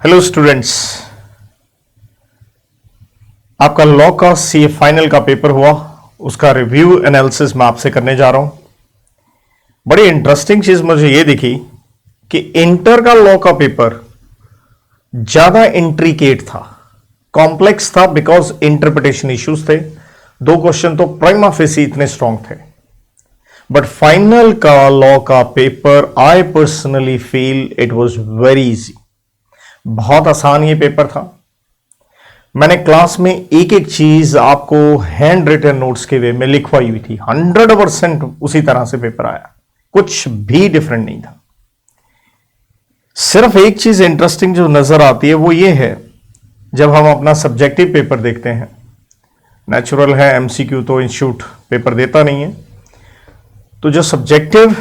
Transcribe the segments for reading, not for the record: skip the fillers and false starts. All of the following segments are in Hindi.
हेलो स्टूडेंट्स, आपका लॉ का सी फाइनल का पेपर हुआ, उसका रिव्यू एनालिसिस मैं आपसे करने जा रहा हूं। बड़ी इंटरेस्टिंग चीज मुझे यह दिखी कि इंटर का लॉ का पेपर ज्यादा इंट्रिकेट था, कॉम्प्लेक्स था, बिकॉज इंटरप्रिटेशन इश्यूज थे। दो क्वेश्चन तो प्राइमा फेसी इतने स्ट्रांग थे, बट फाइनल का लॉ का paper I personally feel it was very easy. बहुत आसान ये पेपर था। मैंने क्लास में एक एक चीज आपको हैंड रिटन नोट्स के वे में लिखवाई हुई थी। 100% उसी तरह से पेपर आया, कुछ भी डिफरेंट नहीं था। सिर्फ एक चीज इंटरेस्टिंग जो नजर आती है वो ये है, जब हम अपना सब्जेक्टिव पेपर देखते हैं, नेचुरल है, एमसीक्यू तो इंस्टीट्यूट पेपर देता नहीं है, तो जो सब्जेक्टिव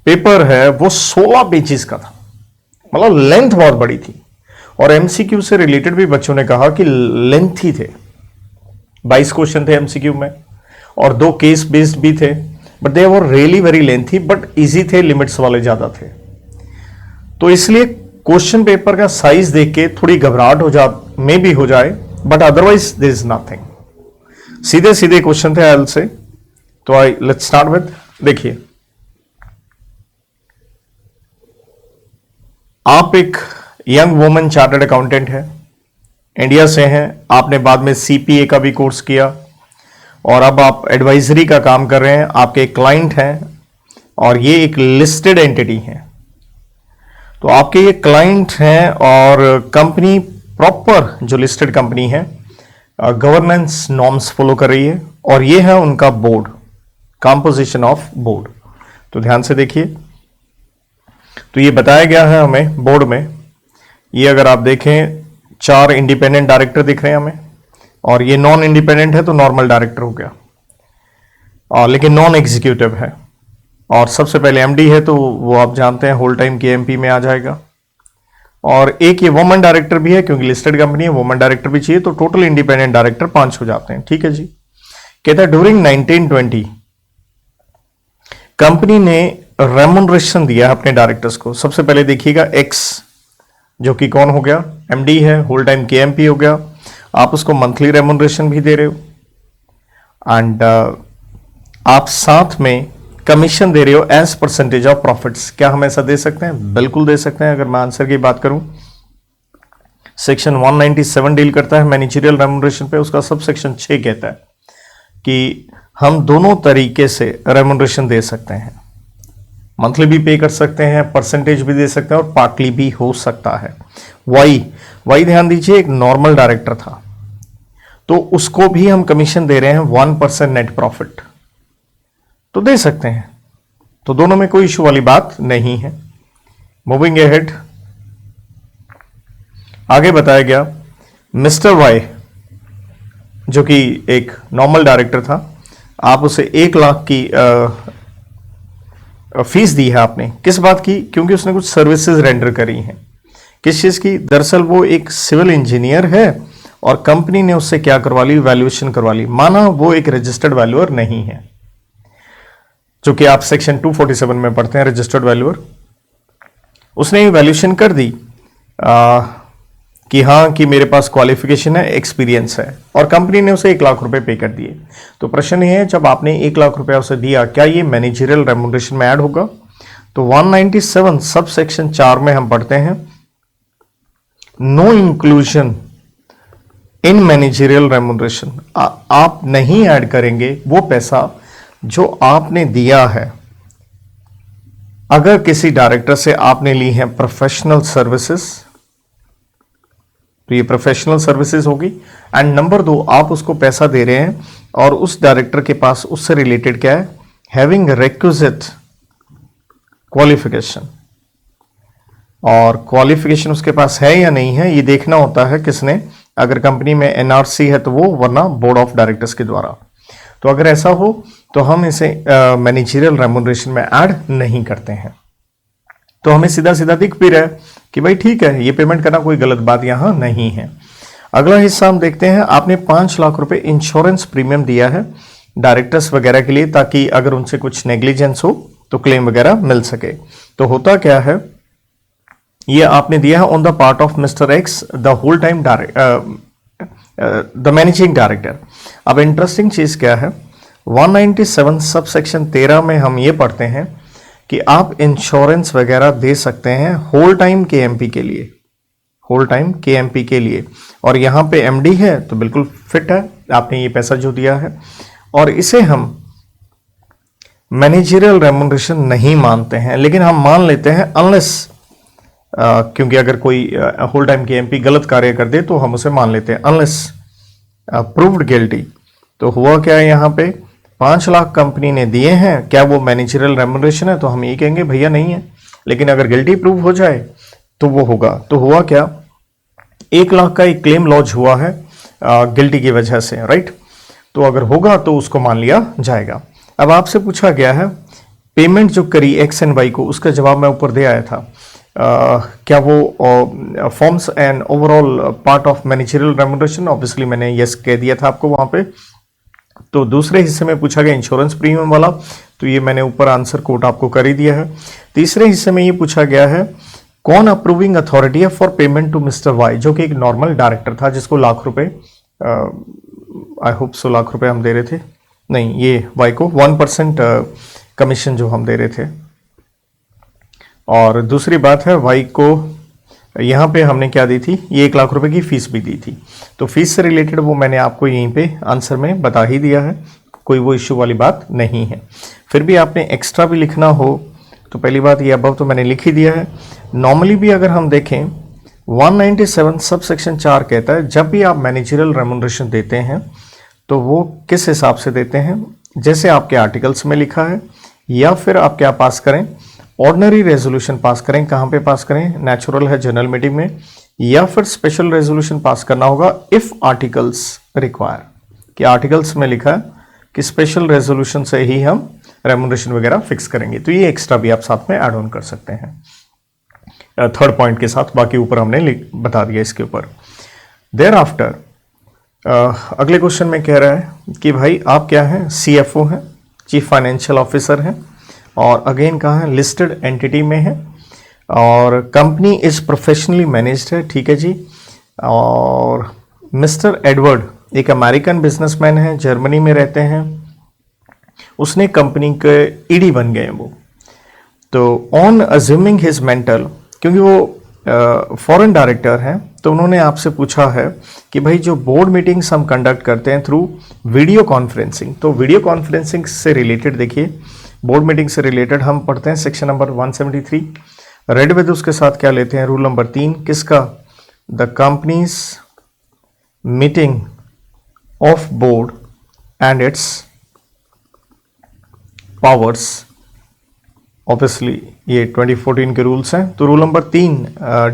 पेपर है वो 16 पेजेस का था, मतलब लेंथ बहुत बड़ी थी। और एमसीक्यू से रिलेटेड भी बच्चों ने कहा कि लेंथी थे। 22 क्वेश्चन थे एमसीक्यू में और 2 केस बेस्ड भी थे, but they were really very lengthy, but easy थे, लिमिट्स वाले ज्यादा थे। तो इसलिए क्वेश्चन पेपर का साइज देख के थोड़ी घबराहट में भी हो जाए, but otherwise there is nothing. सीधे सीधे क्वेश्चन थे एल से। तो आई लेट्स स्टार्ट विद, देखिए, आप एक यंग वुमन चार्टर्ड अकाउंटेंट है, इंडिया से हैं, आपने बाद में सीपीए का भी कोर्स किया और अब आप एडवाइजरी का काम कर रहे हैं। आपके क्लाइंट हैं और ये एक लिस्टेड एंटिटी है। तो आपके ये क्लाइंट हैं और कंपनी प्रॉपर जो लिस्टेड कंपनी है गवर्नेंस नॉर्म्स फॉलो कर रही है और ये है उनका बोर्ड, कंपोजिशन ऑफ बोर्ड। तो ध्यान से देखिए, तो ये बताया गया है हमें बोर्ड में। ये अगर आप देखें 4 इंडिपेंडेंट डायरेक्टर दिख रहे हैं हमें, और ये नॉन इंडिपेंडेंट है तो नॉर्मल डायरेक्टर हो गया, और लेकिन नॉन एग्जीक्यूटिव है। और सबसे पहले एमडी है तो वो आप जानते हैं होल टाइम के एमपी में आ जाएगा। और एक ये वुमन डायरेक्टर भी है, क्योंकि लिस्टेड कंपनी है, वुमन डायरेक्टर भी चाहिए, तो टोटल इंडिपेंडेंट डायरेक्टर 5 हो जाते हैं। ठीक है जी। कहता है ड्यूरिंग 1920 कंपनी ने रेमुनरेशन दिया अपने डायरेक्टर्स को। सबसे पहले देखिएगा एक्स, जो कि कौन हो गया, एमडी है, होल टाइम केएमपी हो गया। आप उसको मंथली रेमुनरेशन भी दे रहे हो एंड आप साथ में कमीशन दे रहे हो एज परसेंटेज ऑफ प्रॉफिट्स। क्या हम ऐसा दे सकते हैं? बिल्कुल दे सकते हैं। अगर मैं आंसर की बात करूं, सेक्शन 197 डील करता है मैनेजरियल रेमुनरेशन पे। उसका सब सेक्शन 6 कहता है कि हम दोनों तरीके से रेमुनरेशन दे सकते हैं, मंथली भी पे कर सकते हैं, परसेंटेज भी दे सकते हैं और पार्टली भी हो सकता है। वाई ध्यान दीजिए, एक नॉर्मल डायरेक्टर था तो उसको भी हम कमीशन दे रहे हैं 1% नेट प्रॉफिट, तो दे सकते हैं। तो दोनों में कोई इशू वाली बात नहीं है। मूविंग अहेड, आगे बताया गया मिस्टर वाई, जो कि एक नॉर्मल डायरेक्टर था, आप उसे 1 लाख की फीस दी है आपने। किस बात की? क्योंकि उसने कुछ सर्विसेज रेंडर करी हैं। किस चीज की? दरअसल वो एक सिविल इंजीनियर है और कंपनी ने उससे क्या करवा ली, वैल्यूएशन करवा ली। माना वो एक रजिस्टर्ड वैल्यूअर नहीं है, जो कि आप सेक्शन 247 में पढ़ते हैं, रजिस्टर्ड वैल्यूअर। उसने वैल्यूएशन कर दी कि हाँ कि मेरे पास क्वालिफिकेशन है, एक्सपीरियंस है, और कंपनी ने उसे 1 लाख रुपए पे कर दिए। तो प्रश्न ये है, जब आपने 1 लाख रुपया उसे दिया, क्या ये मैनेजरियल रेमुनरेशन में ऐड होगा? तो 197 सब सेक्शन 4 में हम पढ़ते हैं, no inclusion in managerial remuneration. आप नहीं ऐड करेंगे वो पैसा जो आपने दिया है। अगर किसी डायरेक्टर से आपने ली है प्रोफेशनल सर्विसेज, तो ये प्रोफेशनल सर्विसेज होगी। एंड नंबर 2, आप उसको पैसा दे रहे हैं और उस डायरेक्टर के पास उससे रिलेटेड क्या है, हैविंग रिक्विजिट क्वालिफिकेशन। और क्वालिफिकेशन उसके पास है या नहीं है, ये देखना होता है किसने? अगर कंपनी में एनआरसी है तो वो, वरना बोर्ड ऑफ डायरेक्टर्स के द्वारा। तो अगर ऐसा हो तो हम इसे मैनेजरियल रेमुनरेशन में ऐड नहीं करते हैं। तो हमें सीधा सीधा दिख भी रहा है कि भाई ठीक है, ये पेमेंट करना कोई गलत बात यहां नहीं है। अगला हिस्सा हम देखते हैं, आपने 5 लाख रुपए इंश्योरेंस प्रीमियम दिया है डायरेक्टर्स वगैरह के लिए, ताकि अगर उनसे कुछ नेग्लिजेंस हो तो क्लेम वगैरह मिल सके। तो होता क्या है, ये आपने दिया है on the part of mister X the whole time the managing director. अब इंटरेस्टिंग चीज क्या है, 197 सब सेक्शन 13 में हम ये पढ़ते हैं कि आप इंश्योरेंस वगैरह दे सकते हैं होल टाइम केएमपी के लिए, होल टाइम केएमपी के लिए, और यहाँ पे एमडी है तो बिल्कुल फिट है, आपने ये पैसा जो दिया है, और इसे हम मैनेजरियल रेम्युनरेशन नहीं मानते हैं, लेकिन हम मान लेते हैं अनलेस क्योंकि अगर कोई होल टाइम केएमपी गलत कार्य कर दे तो हम उसे मान लेते हैं अनलेस प्रूव्ड गिल्टी। तो हुआ क्या है, यहाँ पे 5 लाख कंपनी ने दिए हैं, क्या वो मैनेजरियल रेम्युनरेशन है? तो हम ये कहेंगे भैया नहीं है, लेकिन अगर गिल्टी प्रूव हो जाए तो वो होगा। तो हुआ क्या, 1 लाख का एक क्लेम लॉन्च हुआ है गिल्टी की वजह से, राइट? तो अगर होगा तो उसको मान लिया जाएगा। अब आपसे पूछा गया है पेमेंट जो करी एक्स एंड वाई को, उसका जवाब मैं ऊपर दे आया था। क्या वो forms and overall part of managerial remuneration? Obviously मैंने यस कह दिया था आपको वहां पे। तो दूसरे हिस्से में पूछा गया इंश्योरेंस प्रीमियम वाला, तो ये मैंने ऊपर आंसर कोट आपको कर ही दिया है। तीसरे हिस्से में ये पूछा गया है कौन अप्रूविंग अथॉरिटी है for payment to mister Y, जो कि एक नॉर्मल डायरेक्टर था जिसको लाख रुपए, आई होप सो लाख रुपए हम दे रहे थे, नहीं ये वाई को 1% कमीशन जो हम दे रहे थे। और दूसरी बात है वाई को यहाँ पे हमने क्या दी थी, ये 1 लाख रुपए की फीस भी दी थी। तो फीस से रिलेटेड वो मैंने आपको यहीं पे आंसर में बता ही दिया है, कोई वो इश्यू वाली बात नहीं है। फिर भी आपने एक्स्ट्रा भी लिखना हो तो पहली बात ये अबव तो मैंने लिख ही दिया है। नॉर्मली भी अगर हम देखें 197 सब सेक्शन 4 कहता है जब भी आप मैनेजरियल रेम्युनरेशन देते हैं तो वो किस हिसाब से देते हैं, जैसे आपके आर्टिकल्स में लिखा है, या फिर आप क्या पास करें, ऑर्डिनरी रेजोल्यूशन पास करें। कहाँ पे पास करें, नेचुरल है जनरल मीटिंग में, या फिर स्पेशल रेजोल्यूशन पास करना होगा इफ आर्टिकल्स रिक्वायर, कि आर्टिकल्स में लिखा है कि स्पेशल रेजोल्यूशन से ही हम रेम्युनरेशन वगैरह फिक्स करेंगे। तो ये एक्स्ट्रा भी आप साथ में ऐड ऑन कर सकते हैं थर्ड पॉइंट के साथ, बाकी ऊपर हमने बता दिया इसके ऊपर। देयर आफ्टर अगले क्वेश्चन में कह रहा है कि भाई आप क्या हैं, सीएफओ हैं, चीफ फाइनेंशियल ऑफिसर हैं, और अगेन कहाँ है, लिस्टेड एंटिटी में है, और कंपनी इज प्रोफेशनली मैनेज्ड है, ठीक है जी। और मिस्टर एडवर्ड एक अमेरिकन बिजनेसमैन है, जर्मनी में रहते हैं, उसने कंपनी के ईडी बन गए हैं वो। तो ऑन अज्यूमिंग हिज मेंटल, क्योंकि वो फॉरेन डायरेक्टर हैं, तो उन्होंने आपसे पूछा है कि भाई जो बोर्ड मीटिंग्स हम कंडक्ट करते हैं थ्रू वीडियो कॉन्फ्रेंसिंग, तो वीडियो कॉन्फ्रेंसिंग से रिलेटेड देखिए, बोर्ड मीटिंग से रिलेटेड हम पढ़ते हैं सेक्शन नंबर 173, रेड विद उसके साथ क्या लेते हैं, रूल नंबर 3 किसका, the companies meeting of board and its powers, obviously ये 2014 के रूल्स हैं। तो रूल नंबर 3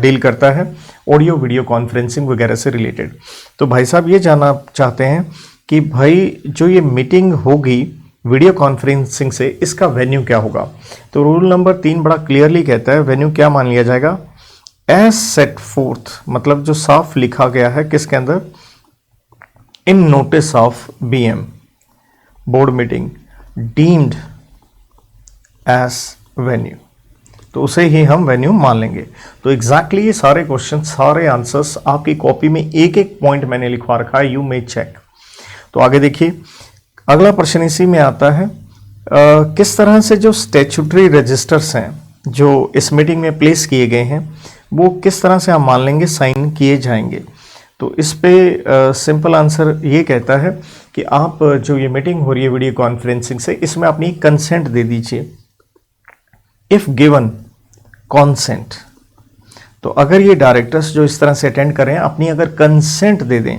डील करता है ऑडियो वीडियो कॉन्फ्रेंसिंग वगैरह से रिलेटेड। तो भाई साहब ये जानना चाहते हैं कि भाई जो ये मीटिंग होगी वीडियो कॉन्फ्रेंसिंग से, इसका वेन्यू क्या होगा। तो रूल नंबर 3 बड़ा क्लियरली कहता है वेन्यू क्या मान लिया जाएगा, एज सेट फोर्थ, मतलब जो साफ लिखा गया है किसके अंदर, in notice of BM board meeting deemed as venue, तो उसे ही हम वेन्यू मान लेंगे। तो एग्जैक्टली ये सारे क्वेश्चन, सारे आंसर्स आपकी कॉपी में एक एक पॉइंट मैंने लिखवा रखा है, यू मे चेक। तो आगे देखिए, अगला प्रश्न इसी में आता है किस तरह से जो स्टैट्यूटरी रजिस्टर्स हैं जो इस मीटिंग में प्लेस किए गए हैं वो किस तरह से हम मान लेंगे साइन किए जाएंगे। तो इस पे सिंपल आंसर ये कहता है कि आप जो ये मीटिंग हो रही है वीडियो कॉन्फ्रेंसिंग से, इसमें अपनी कंसेंट दे दीजिए, इफ गिवन कॉन्सेंट। तो अगर ये डायरेक्टर्स जो इस तरह से अटेंड करें अपनी अगर कंसेंट दे दें,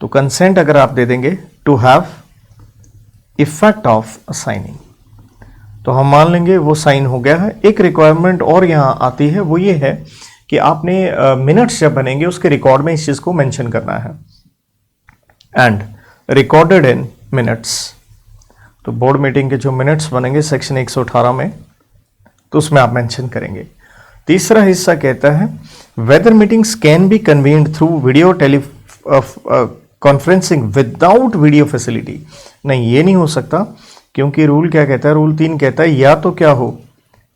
तो कंसेंट अगर आप दे देंगे to have effect of signing, तो हम मान लेंगे वो साइन हो गया है। एक रिक्वायरमेंट और यहां आती है, वो ये है कि आपने मिनट्स जब बनेंगे उसके रिकॉर्ड में इस चीज को मेंशन करना है, एंड रिकॉर्डेड इन मिनट्स। तो बोर्ड मीटिंग के जो मिनट्स बनेंगे सेक्शन 118 में, तो उसमें आप मेंशन करेंगे। तीसरा हिस्सा कहता है whether meetings can be convened through video teleconferencing without video facility. नहीं, ये नहीं हो सकता, क्योंकि रूल क्या कहता है, रूल 3 कहता है या तो क्या हो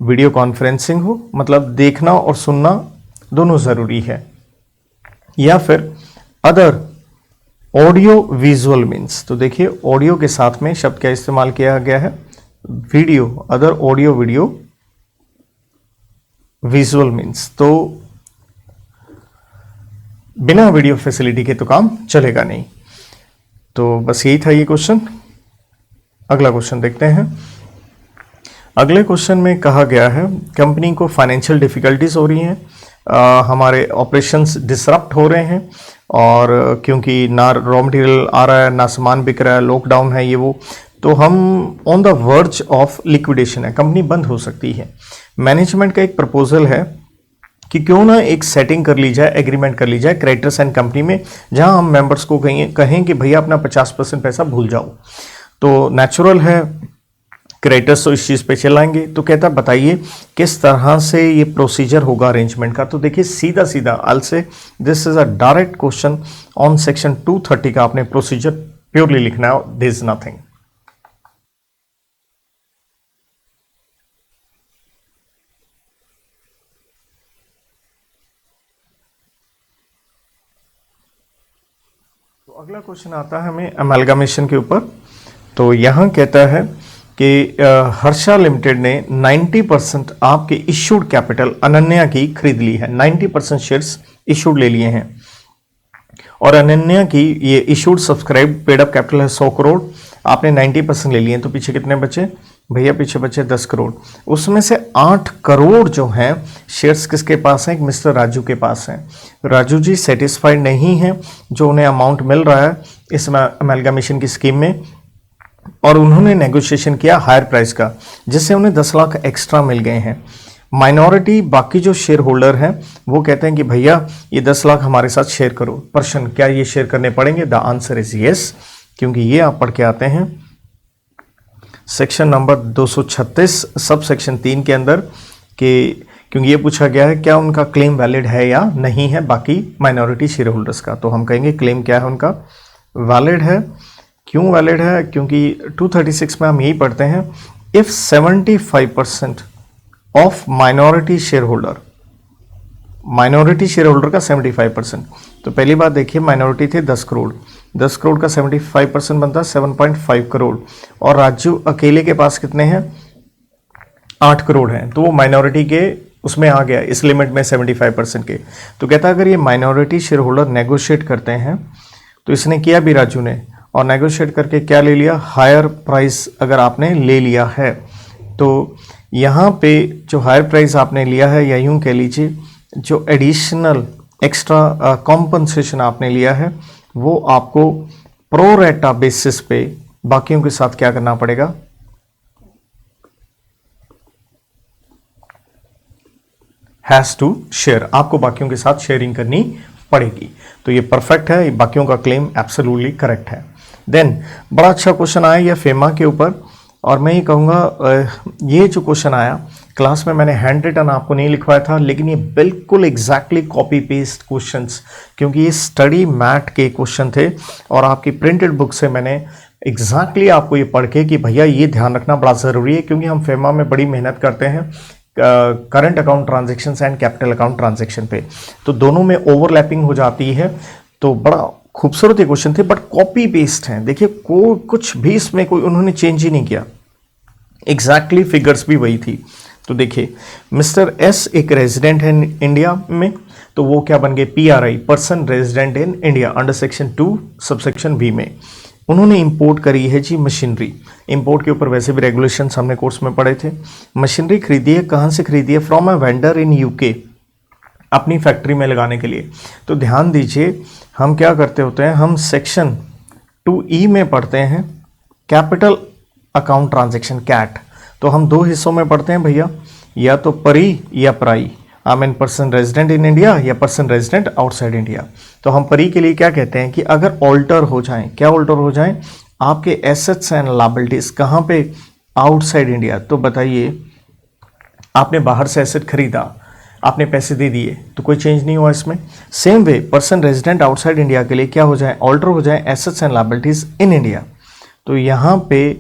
वीडियो कॉन्फ्रेंसिंग हो, मतलब देखना और सुनना दोनों ज़रूरी है, या फिर अदर ऑडियो विजुअल मीन्स। तो देखिए ऑडियो के साथ में शब्द क्या इस्तेमाल किया गया है, video, other audio video visual means. तो बिना वीडियो फैसिलिटी के तो काम चलेगा नहीं। तो बस यही था ये क्वेश्चन। अगला क्वेश्चन देखते हैं। अगले क्वेश्चन में कहा गया है कंपनी को फाइनेंशियल डिफिकल्टीज हो रही हैं, हमारे ऑपरेशंस डिसरप्ट हो रहे हैं, और क्योंकि ना रॉ मटेरियल आ रहा है ना सामान बिक रहा है, लॉकडाउन है ये वो, तो हम on the verge of liquidation है, कंपनी बंद हो सकती है। मैनेजमेंट का एक प्रपोजल है कि क्यों ना एक सेटिंग कर ली जाए, एग्रीमेंट कर ली जाए क्रेडिटर्स एंड कंपनी में, जहां हम मेंबर्स को कहें कि भैया अपना 50% पैसा भूल जाओ। तो नेचुरल है क्रेडिटर्स तो इस चीज़ पे चलाएंगे। तो कहता बताइए किस तरह से ये प्रोसीजर होगा अरेंजमेंट का। तो देखिए सीधा सीधा अल से this is a direct question on section 230 का आपने प्रोसीजर प्योरली लिखना है, दिस इज नथिंग। तो अगला क्वेश्चन आता है हमें अमेलगामेशन के ऊपर। तो यहां कहता है कि हर्षा लिमिटेड ने 90% आपके इश्यूड कैपिटल अनन्या की खरीद ली है, 90% शेयर्स इश्यूड ले लिए हैं, और अनन्या की ये issued subscribe paid up capital है 100 करोड़, आपने 90% ले लिए हैं। तो पीछे कितने बचे भैया, पीछे बचे 10 करोड़। उसमें से 8 करोड़ जो हैं शेयर्स किसके पास हैं, मिस्टर राजू के पास हैं। राजू जी सेटिस्फाइड नहीं है जो उन्हें अमाउंट मिल रहा है इस अमेलगामेशन की स्कीम में, और उन्होंने नेगोशिएशन किया हायर प्राइस का, जिससे उन्हें 10 लाख एक्स्ट्रा मिल गए हैं। माइनॉरिटी बाकी जो शेयर होल्डर हैं वो कहते हैं कि भैया ये 10 लाख हमारे साथ शेयर करो। प्रश्न, क्या ये शेयर करने पड़ेंगे? द आंसर इज यस, क्योंकि ये आप पढ़ के आते हैं सेक्शन नंबर 236 सब सेक्शन 3 के अंदर कि, क्योंकि ये पूछा गया है क्या उनका क्लेम वैलिड है या नहीं है बाकी माइनॉरिटी शेयर होल्डर्स का। तो हम कहेंगे क्लेम क्या है उनका, वैलिड है। क्यों वैलिड है? क्योंकि 236 में हम यही पढ़ते हैं, if 75% of minority share holder, minority share holder का 75%। तो पहली बात देखिए माइनॉरिटी थे 10 करोड़, 10 करोड़ का 75% बनता है 7.5 करोड़, और राजू अकेले के पास कितने हैं? 8 करोड़ हैं, तो वो माइनॉरिटी के उसमें आ गया इस लिमिट में 75% के। तो कहता है अगर ये माइनॉरिटी शेयर होल्डर नेगोशिएट करते हैं, तो इसने किया भी राजू ने, और नेगोशिएट करके क्या ले लिया, हायर प्राइस अगर आपने ले लिया है, तो यहाँ पे जो हायर प्राइस आपने लिया है, या यूं कह लीजिए जो एडिशनल एक्स्ट्रा कॉम्पनसेशन आपने लिया है, वो आपको प्रोरेटा बेसिस पे बाकियों के साथ क्या करना पड़ेगा, हैज टू शेयर, आपको बाकियों के साथ शेयरिंग करनी पड़ेगी। तो ये परफेक्ट है, ये बाकियों का क्लेम एब्सोल्युटली करेक्ट है। देन बड़ा अच्छा क्वेश्चन आया ये फेमा के ऊपर, और मैं ये कहूँगा ये जो क्वेश्चन आया क्लास में मैंने हैंड रिटन आपको नहीं लिखवाया था, लेकिन ये बिल्कुल एग्जैक्टली कॉपी पेस्ट क्वेश्चंस, क्योंकि ये स्टडी मैट के क्वेश्चन थे, और आपकी प्रिंटेड बुक से मैंने एग्जैक्टली आपको ये पढ़ के कि भैया ये ध्यान रखना बड़ा ज़रूरी है, क्योंकि हम फेमा में बड़ी मेहनत करते हैं current account transaction and capital account transaction पे, तो दोनों में ओवरलैपिंग हो जाती है। तो बड़ा खूबसूरत ये क्वेश्चन थे, बट कॉपी पेस्ट हैं। देखिए कुछ भी इसमें कोई उन्होंने चेंज ही नहीं किया, एग्जैक्टली फिगर्स भी वही थी। तो देखिए मिस्टर एस एक रेजिडेंट है इंडिया में, तो वो क्या बन गए, PRI, person resident in India, under section 2 subsection B में। उन्होंने इंपोर्ट करी है जी मशीनरी, इंपोर्ट के ऊपर वैसे भी रेगुलेशन हमने कोर्स में पढ़े थे। मशीनरी खरीदी है, कहाँ से खरीदी है? From a vendor in UK, अपनी फैक्ट्री में लगाने के लिए। तो ध्यान दीजिए हम क्या करते होते हैं, हम सेक्शन 2E में पढ़ते हैं कैपिटल अकाउंट ट्रांजैक्शन कैट, तो हम 2 हिस्सों में पढ़ते हैं भैया, या तो परी या पराई, I mean person resident in India या पर्सन रेजिडेंट आउटसाइड इंडिया। तो हम परी के लिए क्या कहते हैं कि अगर ऑल्टर हो जाएं, क्या ऑल्टर हो जाएं, आपके एसेट्स एंड लायबिलिटीज कहाँ पे, आउटसाइड इंडिया। तो बताइए आपने बाहर से एसेट खरीदा, आपने पैसे दे दिए, तो कोई चेंज नहीं हुआ इसमें। Same way person resident outside India के लिए क्या हो जाए, ऑल्टर हो जाए assets and liabilities in India. तो यहाँ पे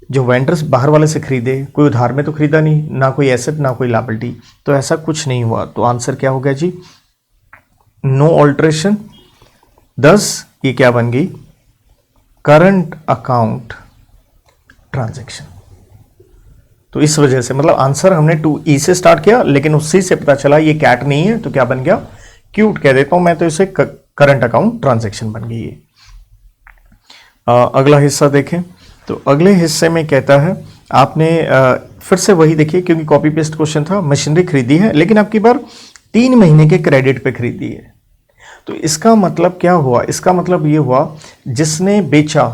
जो वेंडर्स बाहर वाले से खरीदे, कोई उधार में तो खरीदा नहीं, ना कोई एसेट ना कोई लायबिलिटी, तो ऐसा कुछ नहीं हुआ। तो आंसर क्या हो गया जी? No alteration. 10 ये क्या बन गई? Current account transaction. तो इस वजह से मतलब आंसर हमने 2E से स्टार्ट किया, लेकिन उसी से पता चला ये कैट नहीं है, तो क्या बन गया? क्यूट कह देता हूं मैं, तो इसे करंट अकाउंट ट्रांजैक्शन बन गई है। अगला हिस्सा देखें, तो अगले हिस्से में कहता है आपने फिर से वही देखिए, क्योंकि कॉपी पेस्ट क्वेश्चन था, मशीनरी खरीदी है लेकिन आपकी बार 3 महीने के क्रेडिट पे खरीदी है। तो इसका मतलब क्या हुआ? इसका मतलब ये हुआ जिसने बेचा,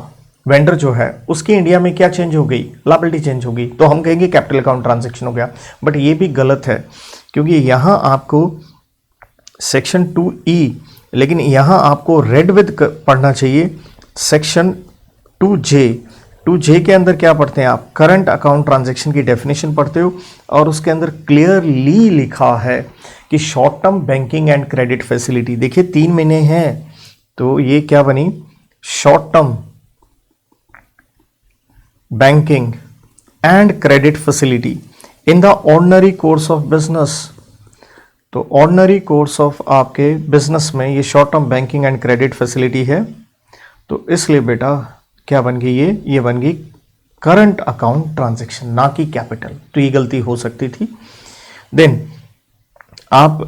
वेंडर जो है, उसकी इंडिया में क्या चेंज हो गई? लायबिलिटी चेंज हो गई, तो हम कहेंगे कैपिटल अकाउंट ट्रांजैक्शन हो गया। बट ये भी गलत है, क्योंकि यहां आपको सेक्शन 2E, लेकिन यहां आपको रेड विद पढ़ना चाहिए सेक्शन 2J के अंदर क्या पढ़ते हैं आप? करंट अकाउंट ट्रांजैक्शन की डेफिनेशन पढ़ते हो, और उसके अंदर क्लियरली लिखा है कि short term banking and credit facility. देखिए 3 महीने हैं, तो ये क्या बनी? Short term banking and credit facility in the ordinary course of business. तो ऑर्डिनरी कोर्स ऑफ आपके बिजनेस में ये short term banking and credit facility है, तो इसलिए बेटा क्या बन गई? ये बन गई करंट अकाउंट ट्रांजैक्शन, ना कि कैपिटल। तो ये गलती हो सकती थी। देन आप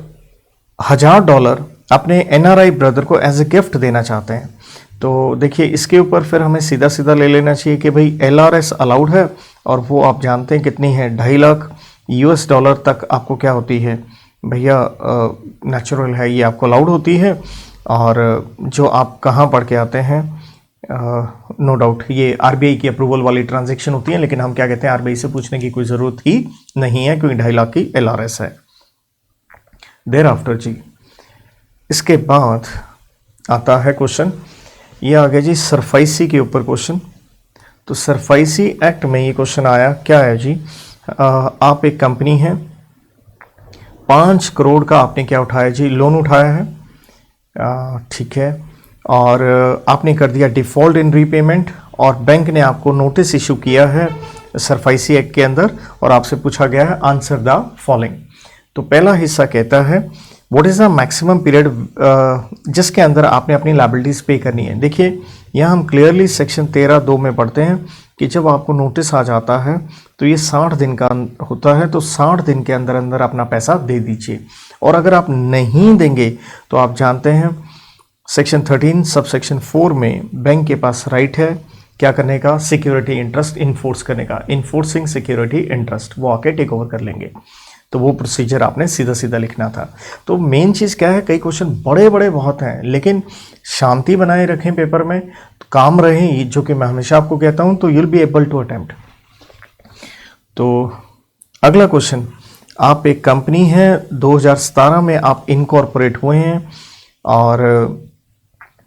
$1000 अपने NRI ब्रदर को एज ए गिफ्ट देना चाहते हैं, तो देखिए इसके ऊपर फिर हमें सीधा सीधा ले लेना चाहिए कि भाई LRS अलाउड है, और वो आप जानते हैं कितनी है? $2.5 लाख US तक आपको क्या होती है भैया? नेचुरल है, ये आपको अलाउड होती है। और जो आप कहाँ पढ़ के आते हैं, नो डाउट ये RBI की अप्रूवल वाली ट्रांजैक्शन होती है, लेकिन हम क्या कहते हैं, RBI से पूछने की कोई ज़रूरत ही नहीं है, क्योंकि 2.5 लाख की LRS है। देर आफ्टर जी, इसके बाद आता है क्वेश्चन, ये आ गया जी सरफाइसी के ऊपर क्वेश्चन। तो सरफाइसी एक्ट में ये क्वेश्चन आया, क्या है जी? आप एक कंपनी है, 5 करोड़ का आपने क्या उठाया जी? लोन उठाया है, ठीक है, और आपने कर दिया डिफ़ॉल्ट इन रीपेमेंट, और बैंक ने आपको नोटिस इशू किया है सरफाइसी एक्ट के अंदर, और आपसे पूछा गया है आंसर द फॉलोइंग। तो पहला हिस्सा कहता है what is the maximum period जिसके अंदर आपने अपनी लायबिलिटीज पे करनी है। देखिए यहाँ हम क्लियरली सेक्शन 13(2) में पढ़ते हैं कि जब आपको नोटिस आ जाता है तो ये 60 दिन का होता है, तो 60 दिन के अंदर अंदर अपना पैसा दे दीजिए। और अगर आप नहीं देंगे तो आप जानते हैं सेक्शन 13 सब सेक्शन 4 में बैंक के पास राइट है क्या करने का? सिक्योरिटी इंटरेस्ट इन्फोर्स करने का, इन्फोर्सिंग सिक्योरिटी इंटरेस्ट, वो आके टेक ओवर कर लेंगे। तो वो प्रोसीजर आपने सीधा सीधा लिखना था। तो मेन चीज़ क्या है, कई क्वेश्चन बड़े बड़े बहुत हैं, लेकिन शांति बनाए रखें पेपर में, तो काम रहें, जो कि मैं हमेशा आपको कहता हूं, तो you'll be able to attempt. तो अगला क्वेश्चन, आप एक कंपनी है, 2017 में आप इनकॉर्पोरेट हुए हैं, और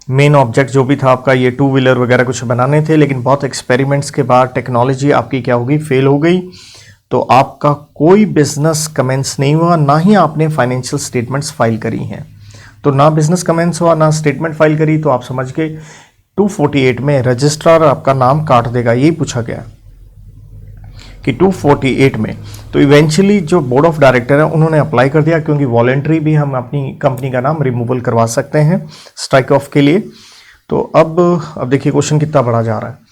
मेन ऑब्जेक्ट जो भी था आपका ये 2 व्हीलर वगैरह कुछ बनाने थे, लेकिन बहुत एक्सपेरिमेंट्स के बाद टेक्नोलॉजी आपकी क्या होगी? फेल हो गई। तो आपका कोई बिजनेस कमेंस नहीं हुआ, ना ही आपने फाइनेंशियल स्टेटमेंट्स फाइल करी हैं। तो ना बिजनेस कमेंस हुआ, ना स्टेटमेंट फाइल करी, तो आप समझ गए 248 में रजिस्ट्रार आपका नाम काट देगा। यही पूछा गया कि 248 में। तो इवेंचुअली जो बोर्ड ऑफ डायरेक्टर है उन्होंने अप्लाई कर दिया, क्योंकि वॉलेंट्री भी हम अपनी कंपनी का नाम रिमूवल करवा सकते हैं स्ट्राइक ऑफ के लिए। तो अब देखिए क्वेश्चन कितना बड़ा जा रहा है।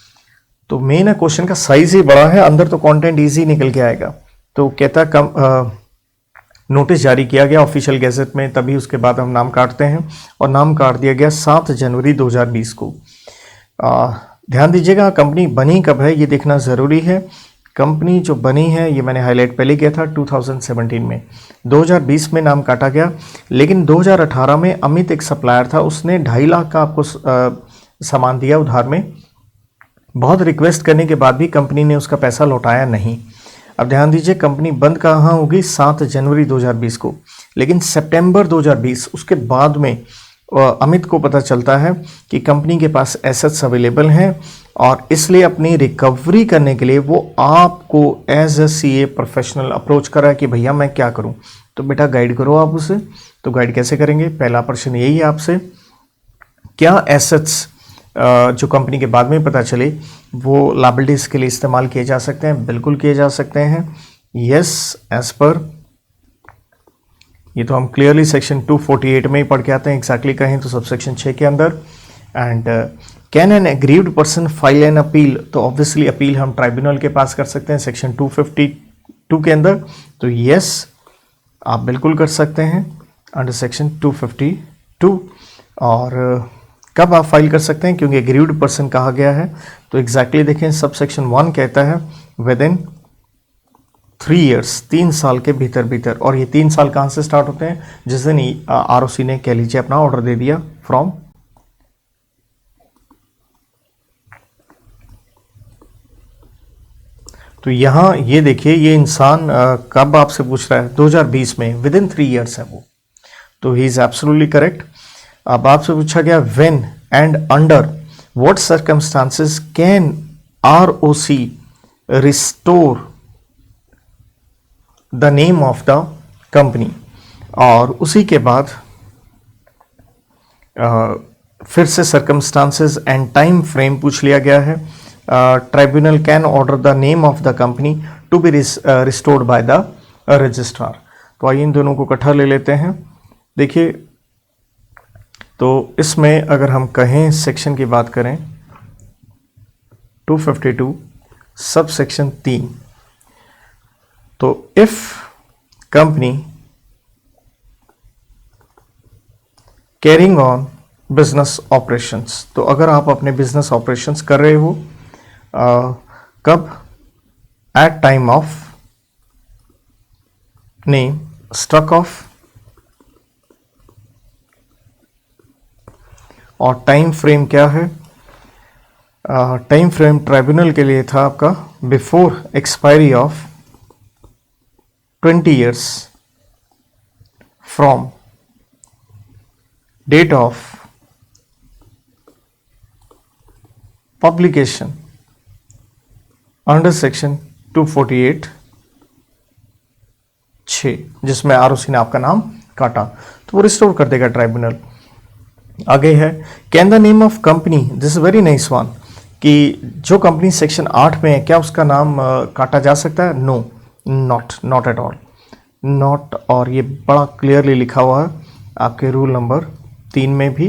तो मेन है क्वेश्चन का साइज ही बड़ा है, अंदर तो कंटेंट इजी निकल के आएगा। तो कहता है नोटिस जारी किया गया ऑफिशियल गैजेट में, तभी उसके बाद हम नाम काटते हैं, और नाम काट दिया गया 7 जनवरी 2020 को। ध्यान दीजिएगा कंपनी बनी कब है ये देखना ज़रूरी है। कंपनी जो बनी है ये मैंने हाईलाइट पहले किया था 2017 में, 2020 में नाम काटा गया, लेकिन 2018 में अमित एक सप्लायर था, उसने 2.5 लाख का आपको सामान दिया उधार में। बहुत रिक्वेस्ट करने के बाद भी कंपनी ने उसका पैसा लौटाया नहीं। अब ध्यान दीजिए कंपनी बंद कहाँ होगी? 7 जनवरी 2020 को, लेकिन सितंबर 2020 उसके बाद में अमित को पता चलता है कि कंपनी के पास एसेट्स अवेलेबल हैं, और इसलिए अपनी रिकवरी करने के लिए वो आपको as a CA professional approach करा कि भैया मैं क्या करूं। तो बेटा गाइड करो आप उसे। तो गाइड कैसे करेंगे? पहला प्रश्न यही है आपसे, क्या एसेट्स जो कंपनी के बाद में पता चले वो लायबिलिटीज़ के लिए इस्तेमाल किए जा सकते हैं, बिल्कुल किए जा सकते हैं। यस, एज पर ये तो हम क्लियरली सेक्शन 248 में ही पढ़ के आते हैं, एग्जैक्टली कहें तो सबसेक्शन 6 के अंदर। And can an aggrieved person file an appeal, तो ऑब्वियसली अपील हम ट्राइब्यूनल के पास कर सकते हैं सेक्शन 252 के अंदर। तो यस, आप बिल्कुल कर सकते हैं अंडर सेक्शन 252। और कब आप फाइल कर सकते हैं, क्योंकि एग्रीव्ड पर्सन कहा गया है, तो एग्जैक्टली देखें सब सेक्शन 1 कहता है विद इन 3 ईयर्स, 3 साल के भीतर भीतर। और ये 3 साल कहाँ से स्टार्ट होते हैं, जिस दिन ROC ने कह लीजिए अपना ऑर्डर दे दिया फ्रॉम। तो यहाँ ये देखिए, ये इंसान कब आपसे पूछ रहा है, 2020 में, विद इन 3 ईयर्स है वो, तो ही इज एब्सोल्युटली करेक्ट। अब आपसे पूछा गया when and under what circumstances can ROC restore the name of the company, और उसी के बाद फिर से सर्कमस्टांसेस एंड टाइम फ्रेम पूछ लिया गया है। Tribunal can order the name of the company to be restored by the registrar. तो आइए इन दोनों को इकट्ठा ले लेते हैं। देखिए, तो इसमें अगर हम कहें सेक्शन की बात करें 252 सब सेक्शन 3, तो if company carrying on business operations, तो अगर आप अपने बिजनेस ऑपरेशंस कर रहे हो कब, at time of name struck off, और टाइम फ्रेम क्या है, टाइम फ्रेम ट्राइब्यूनल के लिए था आपका before expiry of 20 years from date of publication under section 248 6, जिसमें ROC ने आपका नाम काटा, तो वो रिस्टोर कर देगा ट्राइब्यूनल। आगे है can the name of company, this is very nice one, कि जो कंपनी सेक्शन 8 में है क्या उसका नाम काटा जा सकता है? No, not at all, not. और ये बड़ा क्लियरली लिखा हुआ है आपके रूल नंबर 3 में भी,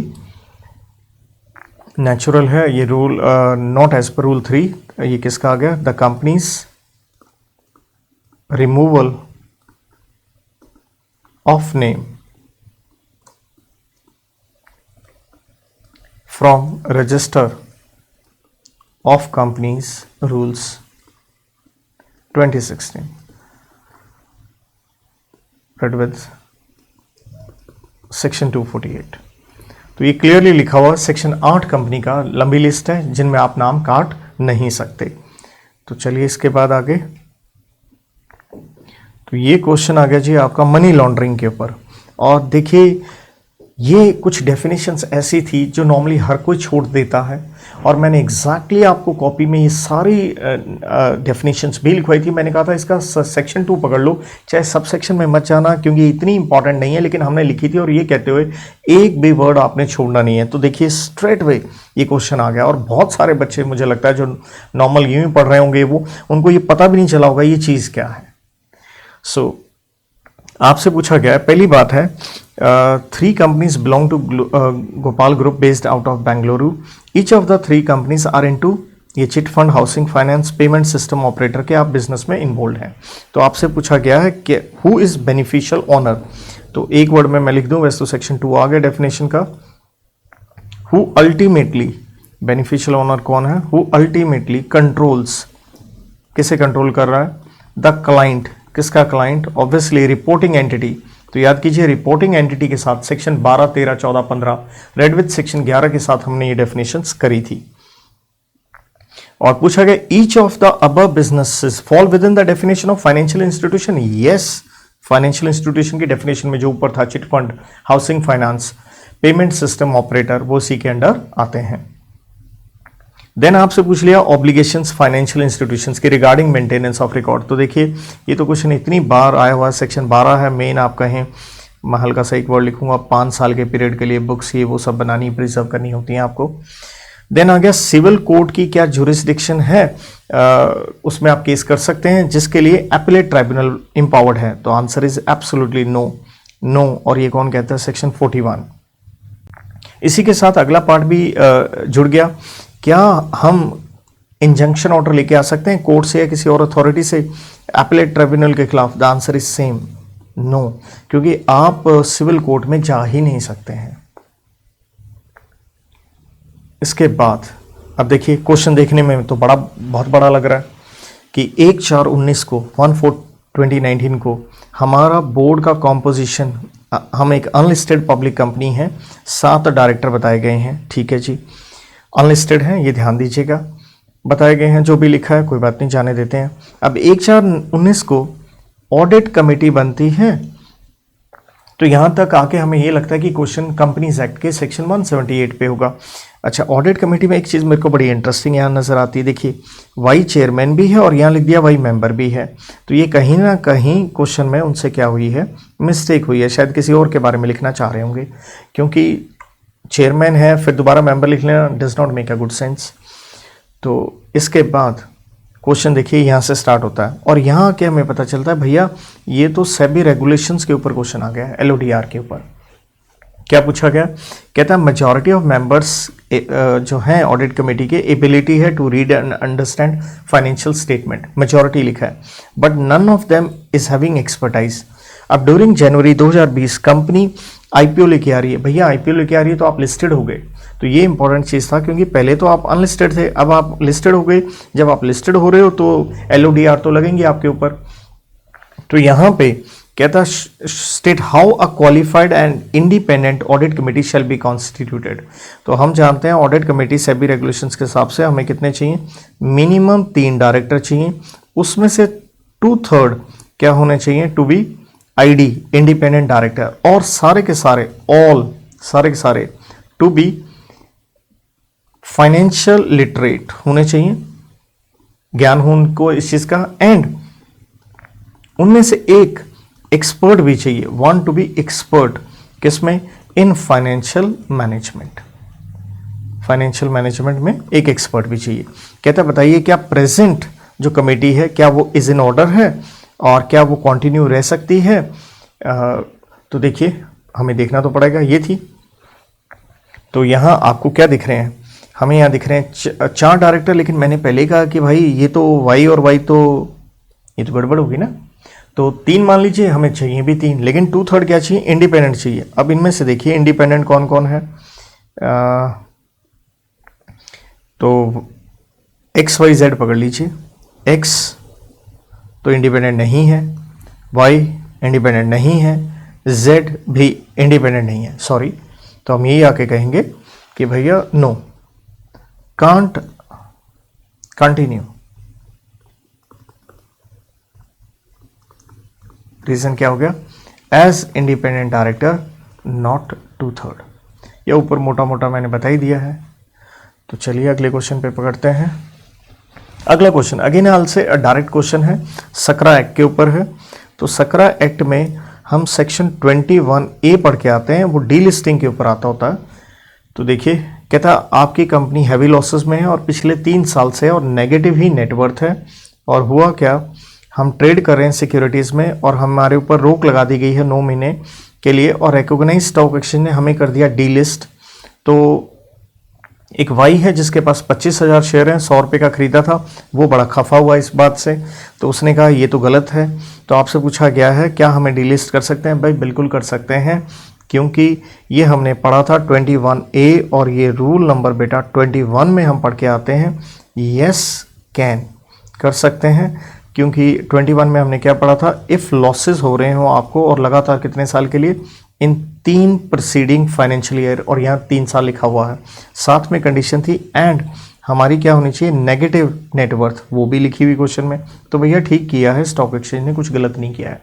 नेचुरल है ये rule, not as per rule 3। ये किसका आ गया? The companies removal of name from register of companies rules 2016 read with section 248। तो ये क्लियरली लिखा हुआ सेक्शन 8 कंपनी का लंबी लिस्ट है जिनमें आप नाम काट नहीं सकते। तो चलिए इसके बाद आगे, तो ये क्वेश्चन आ गया जी आपका मनी लॉन्ड्रिंग के ऊपर। और देखिए ये कुछ डेफिनेशंस ऐसी थी जो नॉर्मली हर कोई छोड़ देता है, और मैंने एग्जैक्टली आपको कॉपी में ये सारी डेफिनेशंस भी लिखवाई थी। मैंने कहा था इसका सेक्शन 2 पकड़ लो, चाहे सब सेक्शन में मत जाना क्योंकि ये इतनी इंपॉर्टेंट नहीं है, लेकिन हमने लिखी थी और ये कहते हुए एक भी वर्ड आपने छोड़ना नहीं है। तो देखिए स्ट्रेट वे ये क्वेश्चन आ गया, और बहुत सारे बच्चे मुझे लगता है जो नॉर्मल यूं ही पढ़ रहे होंगे वो उनको ये पता भी नहीं चला होगा ये चीज़ क्या है। सो आपसे पूछा गया है, पहली बात है 3 companies belong to Gopal group based out of Bengaluru, each of the 3 companies are into, ये chit fund, housing finance, payment system operator के आप बिजनेस में इन्वॉल्व हैं। तो आपसे पूछा गया है कि हु इज बेनिफिशियल ओनर, तो एक वर्ड में मैं लिख दूं, वैसे तो सेक्शन 2 आ गया डेफिनेशन का। हु अल्टीमेटली, बेनिफिशियल ओनर कौन है? हु अल्टीमेटली कंट्रोल्स, किसे कंट्रोल कर रहा है? द क्लाइंट, किसका क्लाइंट? Obviously reporting entity. तो याद कीजिए रिपोर्टिंग एंटिटी के साथ सेक्शन 12, 13, 14, 15 रेड विथ सेक्शन 11 के साथ हमने ये डेफिनेशंस करी थी। और पूछा गया each of the above businesses fall with in the definition of financial institution. Yes, financial institution की डेफिनेशन में जो ऊपर था chit fund, housing finance, payment system operator, वो सी के अंडर आते हैं। देन आपसे पूछ लिया ऑब्लिगेशंस फाइनेंशियल इंस्टीट्यूशंस की रिगार्डिंग मेंटेनेंस ऑफ रिकॉर्ड। तो देखिए ये तो क्वेश्चन इतनी बार आया हुआ है, सेक्शन 12 है मेन, आप कहें मैं हल्का सा एक वर्ड लिखूंगा, 5 साल के पीरियड के लिए बुक्स ये वो सब बनानी, प्रिजर्व करनी होती हैं आपको। देन आ गया सिविल कोर्ट की क्या जुरिस्डिक्शन है, उसमें आप केस कर सकते हैं जिसके लिए एपीलेट ट्राइब्यूनल इंपावर्ड है। तो answer is absolutely no, no. और ये कौन कहता है? सेक्शन 41। इसी के साथ अगला पार्ट भी जुड़ गया। क्या हम इंजंक्शन ऑर्डर लेके आ सकते हैं कोर्ट से या किसी और अथॉरिटी से एपीलेट ट्राइब्यूनल के खिलाफ? The answer is same, no, क्योंकि आप सिविल कोर्ट में जा ही नहीं सकते हैं। इसके बाद अब देखिए, क्वेश्चन देखने में तो बहुत बड़ा लग रहा है कि 1/4/19 को 1/4/2019 को हमारा बोर्ड का कॉम्पोजिशन, हम एक अनलिस्टेड पब्लिक कंपनी है, 7 डायरेक्टर बताए गए हैं। ठीक है जी, अनलिस्टेड है, ये ध्यान दीजिएगा, बताए गए हैं, जो भी लिखा है कोई बात नहीं, जाने देते हैं। अब 1/4/19 को ऑडिट कमेटी बनती है, तो यहां तक आके हमें ये लगता है कि क्वेश्चन कंपनीज एक्ट के सेक्शन 178 पे होगा। अच्छा, ऑडिट कमेटी में एक चीज़ मेरे को बड़ी इंटरेस्टिंग यहाँ नज़र आती है, देखिए वाई चेयरमैन भी है और यहाँ लिख दिया वाई मेंबर भी है, तो ये कहीं ना कहीं क्वेश्चन में उनसे क्या हुई है, मिस्टेक हुई है, शायद किसी और के बारे में लिखना चाह रहे होंगे, क्योंकि चेयरमैन है फिर दोबारा मेंबर लिख लेना does not make a good sense. तो इसके बाद क्वेश्चन देखिए यहाँ से स्टार्ट होता है और यहाँ के हमें पता चलता है भैया ये तो सेबी रेगुलेशंस के ऊपर क्वेश्चन आ गया है, एलओडीआर के ऊपर। क्या पूछा गया? कहता है मेजॉरिटी ऑफ मेंबर्स जो हैं ऑडिट कमेटी के एबिलिटी है to read and understand financial statement, majority लिखा है, but none of them is having expertise. अब ड्यूरिंग जनवरी 2020 कंपनी आईपीओ लेके आ रही है, भैया आईपीओ लेके आ रही है तो आप लिस्टेड हो गए, तो ये इंपॉर्टेंट चीज़ था, क्योंकि पहले तो आप अनलिस्टेड थे, अब आप लिस्टेड हो गए। जब आप लिस्टेड हो रहे हो तो एलओडीआर तो लगेंगे आपके ऊपर। तो यहाँ पे कहता state how a qualified and independent audit committee shall be constituted. तो हम जानते हैं ऑडिट कमेटी सेबी रेगुलेशंस के हिसाब से हमें कितने चाहिए, मिनिमम 3 डायरेक्टर चाहिए, उसमें से 2/3 क्या होने चाहिए, to be ID independent director, और सारे के सारे टू बी फाइनेंशियल लिटरेट होने चाहिए, ज्ञान हो उनको इस चीज का, एंड उनमें से एक एक्सपर्ट भी चाहिए, वांट टू बी एक्सपर्ट किसमें, in financial management, financial management में एक एक्सपर्ट भी चाहिए। कहता है बताइए क्या प्रेजेंट जो कमेटी है क्या वो इज इन ऑर्डर है और क्या वो कंटिन्यू रह सकती है? तो देखिए हमें देखना तो पड़ेगा, ये थी। तो यहां आपको क्या दिख रहे हैं, हमें यहाँ दिख रहे हैं 4 डायरेक्टर, लेकिन मैंने पहले कहा कि भाई ये तो वाई और वाई तो ये तो गड़बड़ होगी ना, तो 3 मान लीजिए, हमें चाहिए भी 3, लेकिन 2/3 क्या चाहिए, इंडिपेंडेंट चाहिए। अब इनमें से देखिए इंडिपेंडेंट कौन कौन है, तो एक्स वाई जेड पकड़ लीजिए, एक्स तो इंडिपेंडेंट नहीं है, वाई इंडिपेंडेंट नहीं है, जेड भी इंडिपेंडेंट नहीं है, सॉरी। तो हम यही आके कहेंगे कि भैया नो, कांट कंटिन्यू। रीजन क्या हो गया, एज इंडिपेंडेंट डायरेक्टर नॉट 2/3। यह ऊपर मोटा मोटा मैंने बता ही दिया है। तो चलिए अगले क्वेश्चन पे पकड़ते हैं। अगला क्वेश्चन अगेन हाल से डायरेक्ट क्वेश्चन है, सकरा एक्ट के ऊपर है। तो सकरा एक्ट में हम सेक्शन 21A पढ़ के आते हैं, वो डी लिस्टिंग के ऊपर आता होता है। तो देखिए कहता आपकी कंपनी हैवी लॉसेस में है और पिछले 3 साल से और नेगेटिव ही नेटवर्थ है, और हुआ क्या, हम ट्रेड कर रहे हैं सिक्योरिटीज़ में और हमारे ऊपर रोक लगा दी गई है 9 महीने के लिए, और रिकॉग्नाइज स्टॉक एक्सचेंज ने हमें कर दिया डी लिस्ट। तो एक वाई है जिसके पास 25,000 शेयर हैं, 100 रुपये का खरीदा था, वो बड़ा खफा हुआ इस बात से, तो उसने कहा ये तो गलत है। तो आपसे पूछा गया है क्या हमें डिलिस्ट कर सकते हैं? भाई बिल्कुल कर सकते हैं, क्योंकि ये हमने पढ़ा था 21A, और ये रूल नंबर बेटा 21 में हम पढ़ के आते हैं, यस कैन, कर सकते हैं। क्योंकि 21 में हमने क्या पढ़ा था, इफ़ लॉसेस हो रहे हो आपको और लगातार कितने साल के लिए, इन 3 प्रीसीडिंग फाइनेंशियल ईयर, और यहाँ 3 साल लिखा हुआ है। साथ में कंडीशन थी एंड हमारी क्या होनी चाहिए, नेगेटिव नेटवर्थ, वो भी लिखी हुई क्वेश्चन में। तो भैया ठीक किया है, स्टॉक एक्सचेंज ने कुछ गलत नहीं किया है।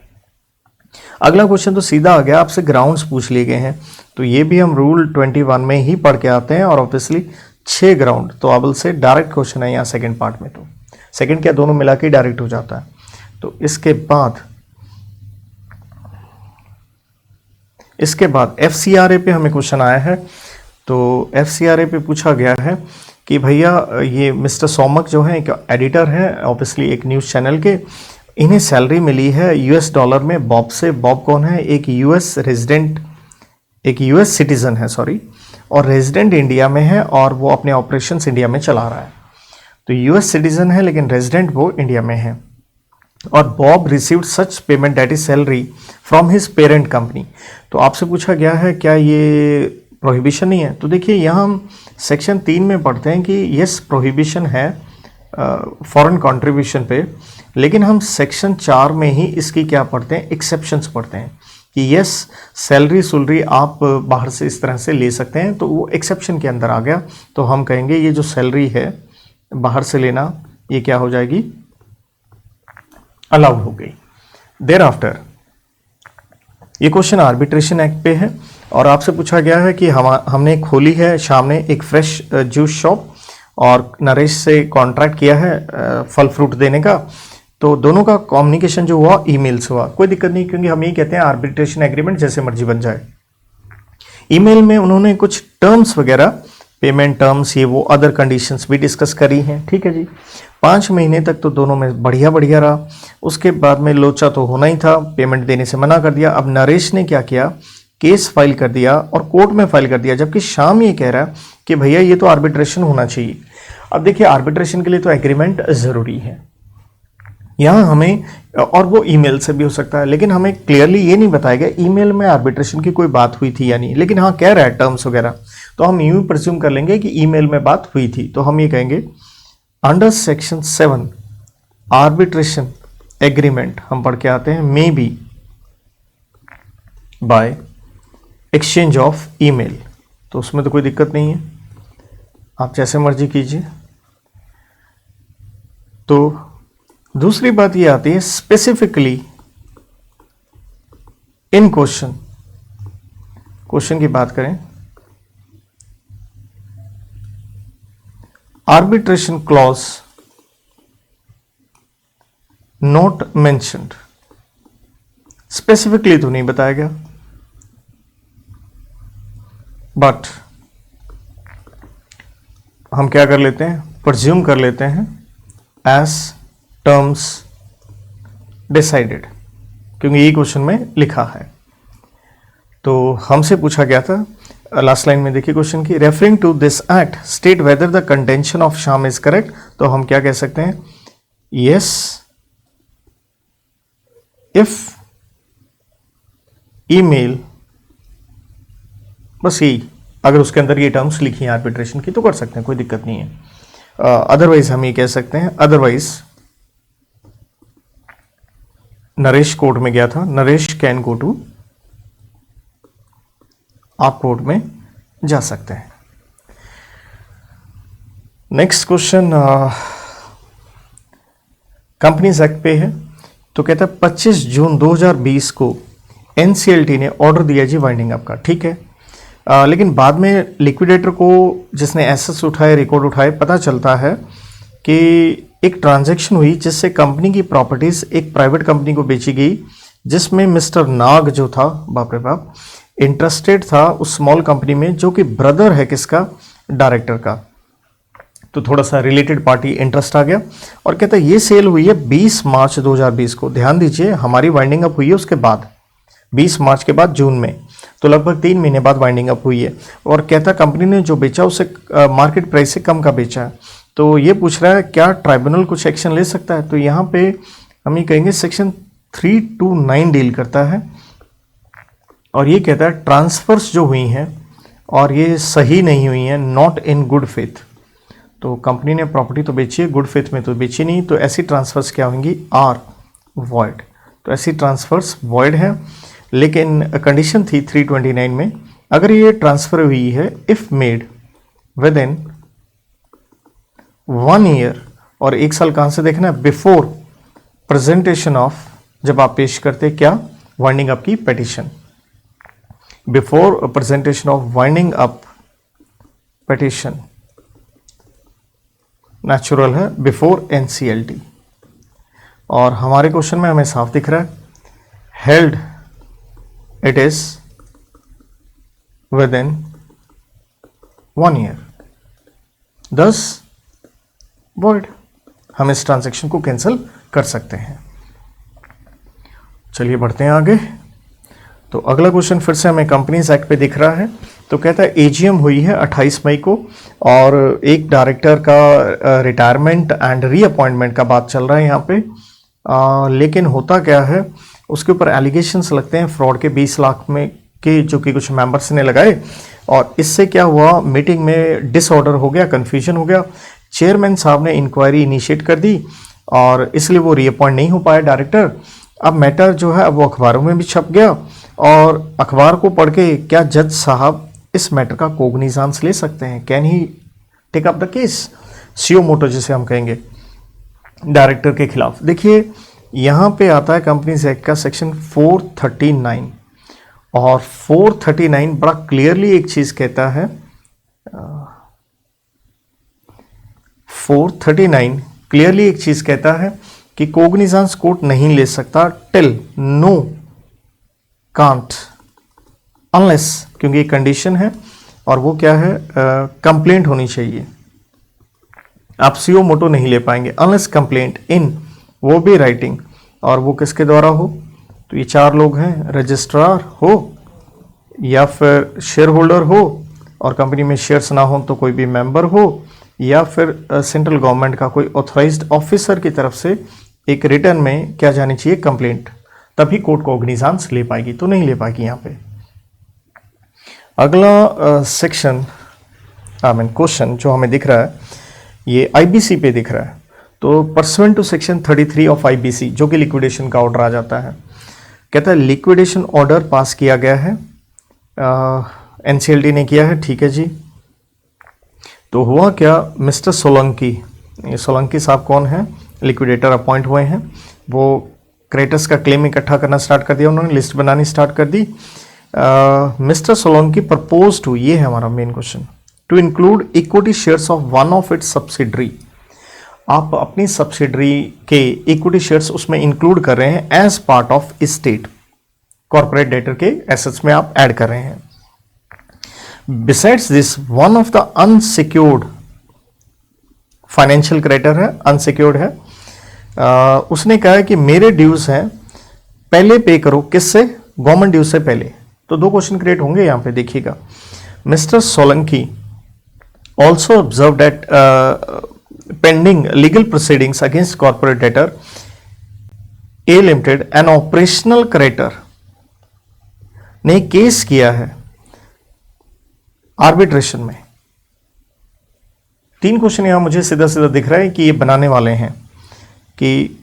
अगला क्वेश्चन तो सीधा आ गया, आपसे ग्राउंड्स पूछ लिए गए हैं, तो ये भी हम रूल 21 में ही पढ़ के आते हैं, और ऑब्वियसली 6 ग्राउंड तो अबल से डायरेक्ट क्वेश्चन है यहाँ सेकेंड पार्ट में, तो सेकेंड क्या दोनों मिला के डायरेक्ट हो जाता है। तो इसके बाद FCRA पे हमें क्वेश्चन आया है। तो FCRA पे पूछा गया है कि भैया ये मिस्टर सोमक जो है एक एडिटर हैं ऑब्वियसली एक न्यूज़ चैनल के, इन्हें सैलरी मिली है यूएस डॉलर में बॉब से। बॉब कौन है? एक यूएस रेजिडेंट, एक यूएस सिटीजन है सॉरी, और रेजिडेंट इंडिया में है और वो अपने ऑपरेशंस इंडिया में चला रहा है। तो यूएस सिटीजन है लेकिन रेजिडेंट वो इंडिया में है। और Bob received such payment that is salary from his parent company. तो आपसे पूछा गया है क्या ये प्रोहिबिशन नहीं है? तो देखिए यहाँ हम सेक्शन 3 में पढ़ते हैं कि यस प्रोहिबिशन है फॉरेन कंट्रीब्यूशन पे, लेकिन हम सेक्शन 4 में ही इसकी क्या पढ़ते हैं, एक्सेप्शंस पढ़ते हैं कि यस सैलरी आप बाहर से इस तरह से ले सकते हैं, तो वो एक्सेप्शन के अंदर आ गया। तो हम कहेंगे ये जो सैलरी है बाहर से लेना ये क्या हो जाएगी, अलाउड हो गई। देयर आफ्टर ये क्वेश्चन आर्बिट्रेशन एक्ट पे है और आपसे पूछा गया है कि हमने खोली है शाम ने एक फ्रेश जूस शॉप और नरेश से कॉन्ट्रैक्ट किया है फल फ्रूट देने का। तो दोनों का कम्युनिकेशन जो हुआ ईमेल से हुआ, कोई दिक्कत नहीं क्योंकि हम यही कहते हैं आर्बिट्रेशन एग्रीमेंट जैसे मर्जी बन जाए। ईमेल में उन्होंने कुछ टर्म्स वगैरह, पेमेंट टर्म्स, ये वो अदर कंडीशंस भी डिस्कस करी हैं, ठीक है जी। 5 महीने तक तो दोनों में बढ़िया बढ़िया रहा। उसके बाद में लोचा तो होना ही था, पेमेंट देने से मना कर दिया। अब नरेश ने क्या किया, केस फाइल कर दिया और कोर्ट में फाइल कर दिया, जबकि शाम ये कह रहा है कि भैया ये तो आर्बिट्रेशन होना चाहिए। अब देखिए आर्बिट्रेशन के लिए तो एग्रीमेंट ज़रूरी है यहाँ हमें, और वो ईमेल से भी हो सकता है, लेकिन हमें क्लियरली ये नहीं बताया गया ईमेल में आर्बिट्रेशन की कोई बात हुई थी या नहीं। लेकिन हाँ कह रहा है टर्म्स वगैरह, तो हम यूं प्रिज्यूम कर लेंगे कि ईमेल में बात हुई थी। तो हम ये कहेंगे अंडर सेक्शन 7 आर्बिट्रेशन एग्रीमेंट हम पढ़ के आते हैं may be by exchange of email. तो उसमें तो कोई दिक्कत नहीं है, आप जैसे मर्जी कीजिए। तो दूसरी बात ये आती है स्पेसिफिकली इन क्वेश्चन की बात करें, arbitration clause not mentioned, specifically तो नहीं बताया गया, बट हम क्या कर लेते हैं, प्रिज्यूम कर लेते हैं एज टर्म्स डिसाइडेड, क्योंकि ये क्वेश्चन में लिखा है। तो हमसे पूछा गया था लास्ट लाइन में, देखिए क्वेश्चन की, referring to this act state whether the contention of Sham is correct. तो हम क्या कह सकते हैं, यस इफ ईमेल, बस यही, अगर उसके अंदर ये टर्म्स लिखी हैं आर्बिट्रेशन की तो कर सकते हैं, कोई दिक्कत नहीं है। अदरवाइज हम ये कह सकते हैं, अदरवाइज नरेश कोर्ट में गया था, नरेश कैन गो टू, आप कोर्ट में जा सकते हैं। नेक्स्ट क्वेश्चन कंपनीज एक्ट पे है। तो कहता है 25 जून 2020 को एनसीएलटी ने ऑर्डर दिया जी वाइंडिंग अप का, ठीक है। लेकिन बाद में लिक्विडेटर को जिसने एसेट्स उठाए, रिकॉर्ड उठाए, पता चलता है कि एक ट्रांजैक्शन हुई जिससे कंपनी की प्रॉपर्टीज एक प्राइवेट कंपनी को बेची गई, जिसमें मिस्टर नाग जो था, बाप रे बाप, इंटरेस्टेड था उस स्मॉल कंपनी में, जो कि ब्रदर है किसका, डायरेक्टर का। तो थोड़ा सा रिलेटेड पार्टी इंटरेस्ट आ गया और कहता है ये सेल हुई है 20 मार्च 2020 को। ध्यान दीजिए हमारी वाइंडिंग अप हुई है उसके बाद, 20 मार्च के बाद जून में, तो लगभग 3 महीने बाद वाइंडिंग अप हुई है। और कहता कंपनी ने जो बेचा उसे मार्केट प्राइस से कम का बेचा है। तो ये पूछ रहा है क्या ट्राइब्यूनल कुछ एक्शन ले सकता है। तो यहाँ पे हम ये कहेंगे सेक्शन 329 डील करता है और ये कहता है ट्रांसफर्स जो हुई हैं और ये सही नहीं हुई हैं, नॉट इन गुड फेथ। तो कंपनी ने प्रॉपर्टी तो बेची है, गुड फेथ में तो बेची नहीं, तो ऐसी ट्रांसफर्स क्या होंगी, आर वॉइड। तो ऐसी ट्रांसफर्स वॉइड है। लेकिन कंडीशन थी 329 में, अगर ये ट्रांसफर हुई है if made with in 1 year, और 1 साल कहां से देखना है, बिफोर प्रेजेंटेशन ऑफ, जब आप पेश करते क्या, वाइंडिंग अप की petition, before presentation of winding up petition, natural है बिफोर एनसीएलटी। और हमारे क्वेश्चन में हमें साफ दिख रहा है held it is with in 1 year. 10 void। हम इस ट्रांजैक्शन को कैंसिल कर सकते हैं। चलिए बढ़ते हैं आगे। तो अगला क्वेश्चन फिर से हमें कंपनीज एक्ट पे दिख रहा है। तो कहता है एजीएम हुई है 28 मई को और एक डायरेक्टर का रिटायरमेंट एंड रीअपॉइंटमेंट का बात चल रहा है यहाँ पे। लेकिन होता क्या है, उसके ऊपर एलिगेशंस लगते हैं फ्रॉड के 20 लाख में के, जो कि कुछ मेंबर्स ने लगाए। और इससे क्या हुआ, मीटिंग में डिसऑर्डर हो गया, कन्फ्यूजन हो गया। चेयरमैन साहब ने इंक्वायरी इनिशिएट कर दी और इसलिए वो रीअपॉइंट नहीं हो पाया डायरेक्टर। अब मैटर जो है अब वो अखबारों में भी छप गया और अखबार को पढ़ के क्या जज साहब इस मैटर का कोग्निजांस ले सकते हैं? Can he take up the case, suo motu जिसे हम कहेंगे, डायरेक्टर के खिलाफ? देखिए यहाँ पे आता है कंपनीज एक्ट का सेक्शन 439 और 439 बड़ा क्लियरली एक चीज कहता है। 439 क्लियरली एक चीज कहता है कि कोग्निजांस कोर्ट नहीं ले सकता टिल नो कांट अनलेस, क्योंकि एक कंडीशन है और वो क्या है, कंप्लेंट होनी चाहिए। आप सीओ मोटो नहीं ले पाएंगे अनलेस कंप्लेंट इन, वो भी राइटिंग, और वो किसके द्वारा हो? तो ये 4 लोग हैं, रजिस्ट्रार हो या फिर शेयर होल्डर हो और कंपनी में शेयर्स ना हो तो कोई भी मेंबर हो, या फिर सेंट्रल गवर्नमेंट का कोई ऑथराइज्ड ऑफिसर की तरफ से एक रिटर्न में क्या जानी चाहिए, कंप्लेंट, तभी कोर्ट कोग्निजांस ले पाएगी, तो नहीं ले पाएगी यहाँ पे। अगला सेक्शन क्वेश्चन जो हमें दिख रहा है ये आईबीसी पे दिख रहा है। तो pursuant to section 33 of IBC, जो कि लिक्विडेशन का ऑर्डर आ जाता है, कहता है लिक्विडेशन ऑर्डर पास किया गया है, एनसीएलटी ने किया है, ठीक है जी। तो हुआ क्या, मिस्टर सोलंकी, ये सोलंकी साहब कौन है, लिक्विडेटर अपॉइंट हुए हैं। वो क्रेडिटर्स का क्लेम इकट्ठा करना स्टार्ट कर दिया, उन्होंने लिस्ट बनानी स्टार्ट कर दी। मिस्टर सोलंकी प्रपोज टू, ये है हमारा main question, to include equity shares of one of its subsidiary. आप अपनी सब्सिडरी के इक्विटी शेयर्स उसमें इंक्लूड कर रहे हैं as part of state, corporate debtor के एसेट्स में आप ऐड कर रहे हैं। Besides this one of the unsecured, financial creditor है, अनसिक्योर्ड है, उसने कहा है कि मेरे ड्यूज हैं, पहले पे करो, किससे, गवर्नमेंट ड्यूज से पहले। तो 2 क्वेश्चन क्रिएट होंगे यहां पे, देखिएगा। Mister Solanki also observe that pending legal proceedings against corporate debtor A limited N operational creditor ने केस किया है आर्बिट्रेशन में। 3 क्वेश्चन यहां मुझे सीधा सीधा दिख रहा है कि ये बनाने वाले हैं कि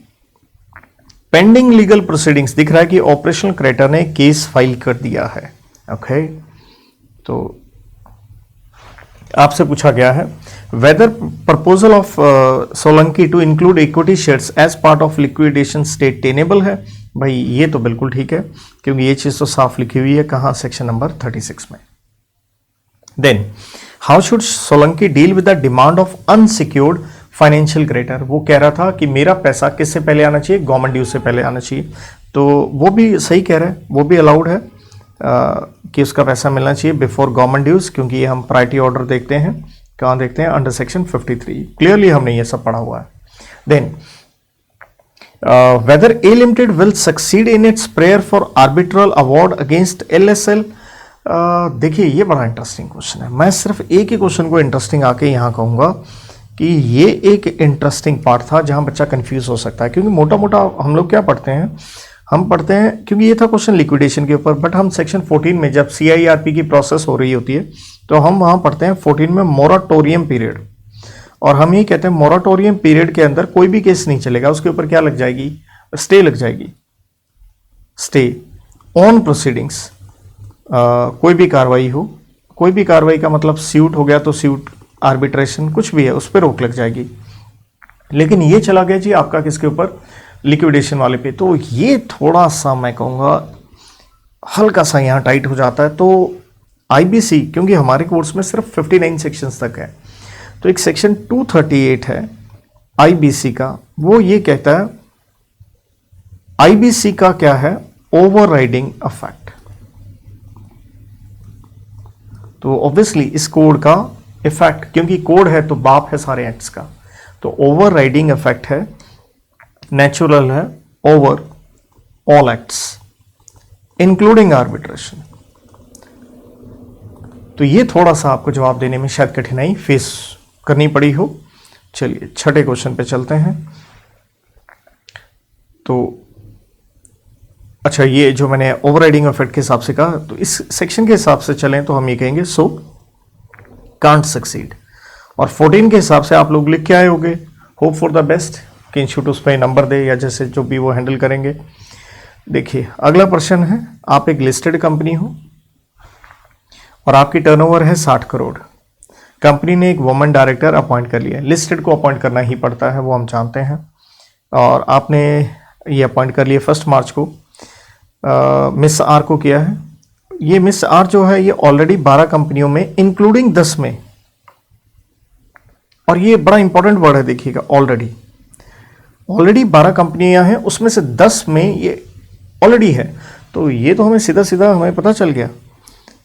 पेंडिंग लीगल प्रोसीडिंग्स, दिख रहा है कि ऑपरेशनल क्रेडिटर ने केस फाइल कर दिया है। ओके, तो आपसे पूछा गया है whether proposal of Solanki to include equity shares as part of liquidation state tenable है। भाई ये तो बिल्कुल ठीक है, क्योंकि ये चीज तो साफ लिखी हुई है, कहां, सेक्शन नंबर 36 में। Then how should Solanki deal with the demand of unsecured financial creditor? वो कह रहा था कि मेरा पैसा किससे पहले आना चाहिए, गवर्नमेंट ड्यू से पहले आना चाहिए। तो वो भी सही कह रहा है, वो भी अलाउड है कि उसका पैसा मिलना चाहिए बिफोर गवर्नमेंट ड्यूज, क्योंकि ये हम प्रायोरिटी ऑर्डर देखते हैं, कहां देखते हैं, अंडर सेक्शन 53, क्लियरली हमने ये सब पढ़ा हुआ है। Then whether A limited will succeed in its prayer for arbitral award against LSL. देखिए ये बड़ा इंटरेस्टिंग क्वेश्चन है। मैं सिर्फ एक ही क्वेश्चन को इंटरेस्टिंग आके यहां कहूंगा कि ये एक इंटरेस्टिंग पार्ट था जहां बच्चा कंफ्यूज हो सकता है, क्योंकि मोटा मोटा हम लोग क्या पढ़ते हैं, हम पढ़ते हैं, क्योंकि ये था क्वेश्चन लिक्विडेशन के ऊपर, बट हम सेक्शन 14 में जब सीआईआरपी की प्रोसेस हो रही होती है तो हम वहां पढ़ते हैं 14 में मोराटोरियम पीरियड, और हम ये कहते हैं मोराटोरियम पीरियड के अंदर कोई भी केस नहीं चलेगा, उसके ऊपर क्या लग जाएगी, स्टे लग जाएगी, स्टे ऑन प्रोसीडिंग्स। कोई भी कार्रवाई हो, कोई भी कार्रवाई का मतलब स्यूट हो गया तो स्यूट, आर्बिट्रेशन, कुछ भी है उस पर रोक लग जाएगी। लेकिन ये चला गया जी आपका किसके ऊपर, लिक्विडेशन वाले पे। तो ये थोड़ा सा मैं कहूँगा हल्का सा यहाँ टाइट हो जाता है। तो आईबीसी, क्योंकि हमारे कोर्स में सिर्फ 59 सेक्शंस तक है, तो एक सेक्शन 238 है आईबीसी का, वो ये कहता है आईबीसी का क्या है, ओवरराइडिंग इफेक्ट। तो ऑब्वियसली इस कोड का इफेक्ट, क्योंकि कोड है तो बाप है सारे एक्ट्स का, तो ओवर राइडिंग इफेक्ट है, नेचुरल है over all acts including arbitration. तो ये थोड़ा सा आपको जवाब देने में शायद कठिनाई फेस करनी पड़ी हो। चलिए छठे क्वेश्चन पे चलते हैं। तो अच्छा, ये जो मैंने ओवरराइडिंग इफेक्ट के हिसाब से कहा, तो इस सेक्शन के हिसाब से चलें तो हम ये कहेंगे सो कांट सक्सीड। और 14 के हिसाब से आप लोग लिख के आए होंगे, होप फॉर द बेस्ट कि इंस्टीट्यूट उस पर नंबर दे या जैसे जो भी वो हैंडल करेंगे। देखिए अगला प्रश्न है, आप एक लिस्टेड कंपनी हो और आपकी टर्नओवर है 60 करोड़। कंपनी ने एक वुमन डायरेक्टर अपॉइंट कर लिया। लिस्टेड को अपॉइंट करना ही पड़ता है, वो हम जानते हैं, और आपने ये अपॉइंट कर लिया 1 मार्च को। मिस आर को किया है। ये मिस आर जो है ये ऑलरेडी 12 कंपनियों में इंक्लूडिंग 10 में, और ये बड़ा इंपॉर्टेंट वर्ड है, देखिएगा ऑलरेडी 12 कंपनियां हैं, उसमें से 10 में ये ऑलरेडी है। तो ये तो हमें सीधा सीधा हमें पता चल गया।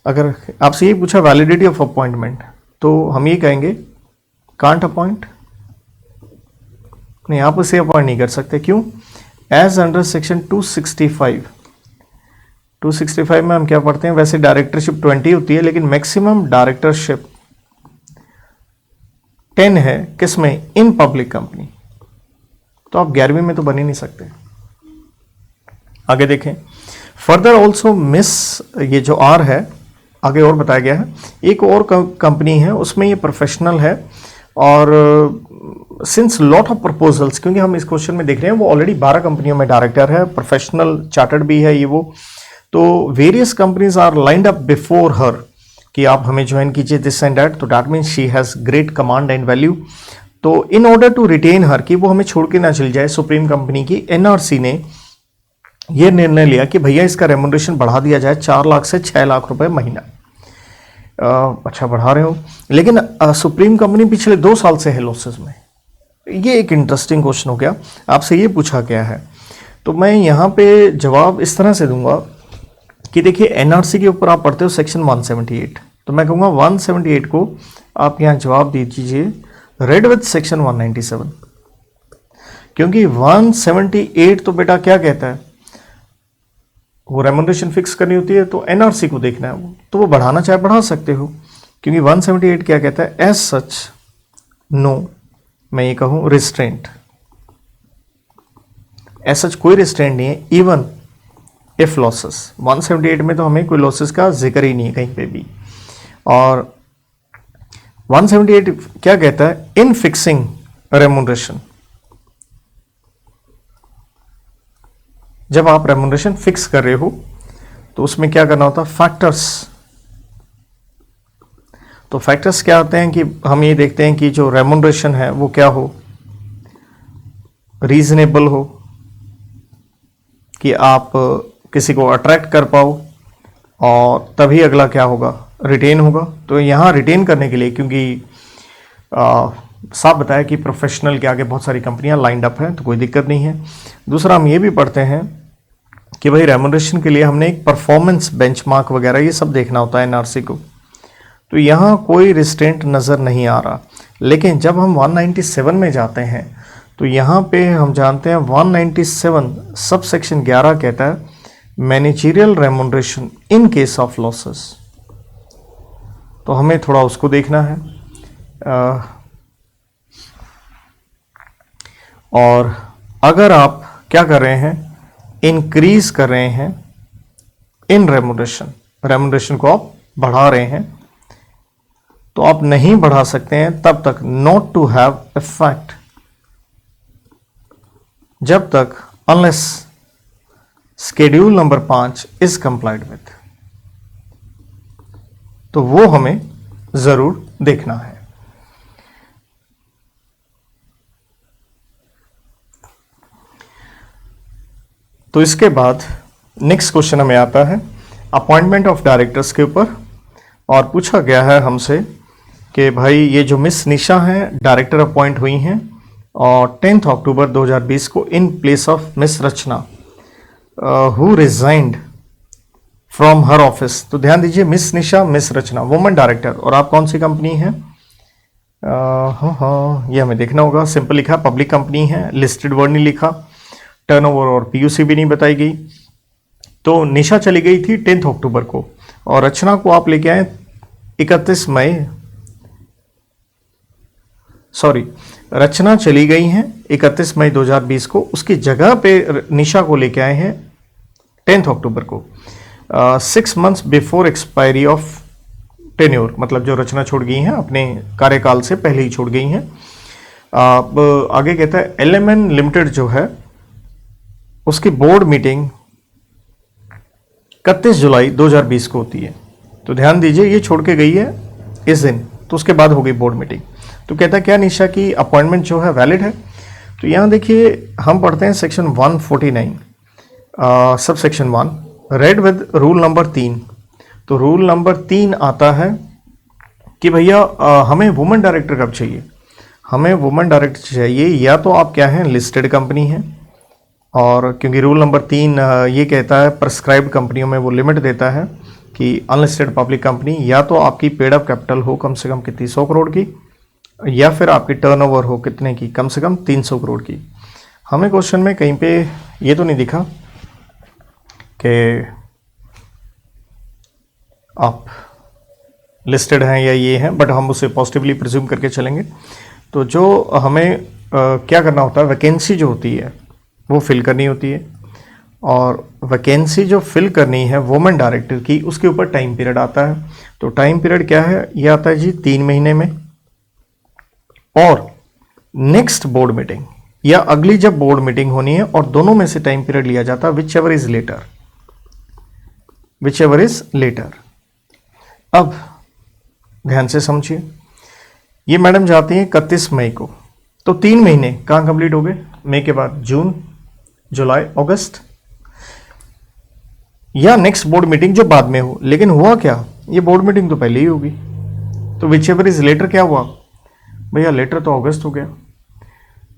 अगर आपसे ये पूछा वैलिडिटी ऑफ अपॉइंटमेंट, तो हम ये कहेंगे कांट अपॉइंट, नहीं आप उसे अपॉइंट नहीं कर सकते। क्यों? एज अंडर सेक्शन 265 में हम क्या पढ़ते हैं, वैसे डायरेक्टरशिप 20 होती है, लेकिन मैक्सिमम डायरेक्टरशिप 10 है, किसमें? In public company. तो आप 11वीं में तो बन ही नहीं सकते। आगे देखें, फर्दर ऑल्सो मिस, ये जो आर है आगे और बताया गया है, एक और कंपनी है उसमें ये प्रोफेशनल है, और सिंस लॉट ऑफ प्रपोजल्स, क्योंकि हम इस क्वेश्चन में देख रहे हैं वो ऑलरेडी 12 कंपनियों में डायरेक्टर है, प्रोफेशनल चार्टर्ड भी है ये वो, तो various companies are lined up before her कि आप हमें ज्वाइन कीजिए दिस एंड दैट। तो that means she has great command and value. तो in order to retain her, कि वो हमें छोड़ के ना चल जाए, सुप्रीम कंपनी की एनआरसी ने यह निर्णय लिया कि भैया इसका रेमुनरेशन बढ़ा दिया जाए 4 लाख से 6 लाख रुपए महीना। अच्छा बढ़ा रहे हो, लेकिन सुप्रीम कंपनी पिछले 2 साल से है लॉसेस में। ये एक इंटरेस्टिंग क्वेश्चन हो गया, आपसे ये पूछा गया है। तो मैं यहाँ पे जवाब इस तरह से दूंगा कि देखिए एनआरसी के ऊपर आप पढ़ते हो सेक्शन 178, तो मैं कहूँगा 178 को आप यहाँ जवाब दे दीजिए रेड विथ सेक्शन 197, क्योंकि 178 तो बेटा क्या कहता है, वो रेमुनरेशन फिक्स करनी होती है, तो एनआरसी को देखना है वो, तो वो बढ़ाना चाहे बढ़ा सकते हो, क्योंकि 178 क्या कहता है, एज सच नो, मैं ये कहूँ रिस्ट्रेंट, एज सच कोई रिस्ट्रेंट नहीं है, इवन इफ लॉसेस। 178 में तो हमें कोई लॉसेस का जिक्र ही नहीं है कहीं पे भी। और 178 क्या कहता है, इन फिक्सिंग रेमुनरेशन, जब आप रेमुनरेशन फिक्स कर रहे हो तो उसमें क्या करना होता है, फैक्टर्स। तो फैक्टर्स क्या होते हैं कि हम ये देखते हैं कि जो रेमुनरेशन है वो क्या हो, रीजनेबल हो, कि आप किसी को अट्रैक्ट कर पाओ, और तभी अगला क्या होगा, रिटेन होगा। तो यहाँ रिटेन करने के लिए, क्योंकि साफ बताया कि प्रोफेशनल के आगे बहुत सारी कंपनियां लाइंड अप हैं, तो कोई दिक्कत नहीं है। दूसरा हम ये भी पढ़ते हैं कि भाई रेमुनरेशन के लिए हमने एक परफॉर्मेंस बेंचमार्क वगैरह ये सब देखना होता है एनआरसी को, तो यहाँ कोई रिस्ट्रेंट नज़र नहीं आ रहा। लेकिन जब हम 197 में जाते हैं तो यहाँ पे हम जानते हैं 197 सब सेक्शन 11 कहता है managerial remuneration in case of losses, तो हमें थोड़ा उसको देखना है। और अगर आप क्या कर रहे हैं, इंक्रीज कर रहे हैं इन रेमुनरेशन को आप बढ़ा रहे हैं, तो आप नहीं बढ़ा सकते हैं तब तक, नॉट टू हैव इफेक्ट, जब तक unless schedule number 5 is complied with, तो वो हमें जरूर देखना है। तो इसके बाद नेक्स्ट क्वेश्चन हमें आता है अपॉइंटमेंट ऑफ डायरेक्टर्स के ऊपर, और पूछा गया है हमसे कि भाई ये जो मिस निशा हैं डायरेक्टर अपॉइंट हुई हैं और 10 अक्टूबर 2020 को in place of miss Rachna who resigned from her office. तो ध्यान दीजिए, miss Nisha, miss Rachna, woman director, और आप कौन सी कंपनी हैं, हाँ हाँ, ये हमें देखना होगा। सिंपल लिखा, पब्लिक कंपनी है, लिस्टेड वर्ड नहीं लिखा, टर्नओवर और पीयूसी भी नहीं बताई गई। तो निशा चली गई थी 10 अक्टूबर को और रचना को आप लेके आए 31 मई, सॉरी, रचना चली गई हैं 31 मई 2020 को, उसकी जगह पे निशा को लेके आए हैं 10 अक्टूबर को, 6 months before expiry of tenure, मतलब जो रचना छोड़ गई हैं अपने कार्यकाल से पहले ही छोड़ गई हैं। अब आगे कहता है एलएमएन लिमिटेड जो है उसकी बोर्ड मीटिंग 31 जुलाई 2020 को होती है। तो ध्यान दीजिए, ये छोड़ के गई है इस दिन, तो उसके बाद होगी बोर्ड मीटिंग। तो कहता है क्या निशा की अपॉइंटमेंट जो है वैलिड है? तो यहाँ देखिए, हम पढ़ते हैं section 149 sub section 1 read with rule number 3। तो रूल नंबर 3 आता है कि भैया हमें वुमेन डायरेक्टर कब चाहिए? हमें वुमेन डायरेक्टर चाहिए या तो आप क्या हैं, लिस्टेड कंपनी है, और क्योंकि रूल नंबर 3 ये कहता है प्रेस्क्राइब्ड कंपनियों में वो लिमिट देता है कि अनलिस्टेड पब्लिक कंपनी या तो आपकी पेड अप कैपिटल हो कम से कम कितनी 100 करोड़ की, या फिर आपकी टर्नओवर हो कितने की, कम से कम 300 करोड़ की। हमें क्वेश्चन में कहीं पे ये तो नहीं दिखा कि आप लिस्टेड हैं या ये हैं, बट हम उसे पॉजिटिवली प्रिज्यूम करके चलेंगे। तो जो हमें क्या करना होता है, वैकेंसी जो होती है वो फिल करनी होती है, और वैकेंसी जो फिल करनी है वुमेन डायरेक्टर की, उसके ऊपर टाइम पीरियड आता है। तो टाइम पीरियड क्या है, ये आता है जी 3 महीने में, और नेक्स्ट बोर्ड मीटिंग या अगली जब बोर्ड मीटिंग होनी है, और दोनों में से टाइम पीरियड लिया जाता है whichever is later, whichever is later. अब ध्यान से समझिए, ये मैडम जाती हैं 31 मई को, तो 3 महीने कहाँ कंप्लीट हो गए? मई के बाद जून, जुलाई, अगस्त, या नेक्स्ट बोर्ड मीटिंग जो बाद में हो। लेकिन हुआ क्या, ये बोर्ड मीटिंग तो पहले ही होगी, तो विच एवर इज लेटर क्या हुआ भैया, लेटर तो अगस्त हो गया,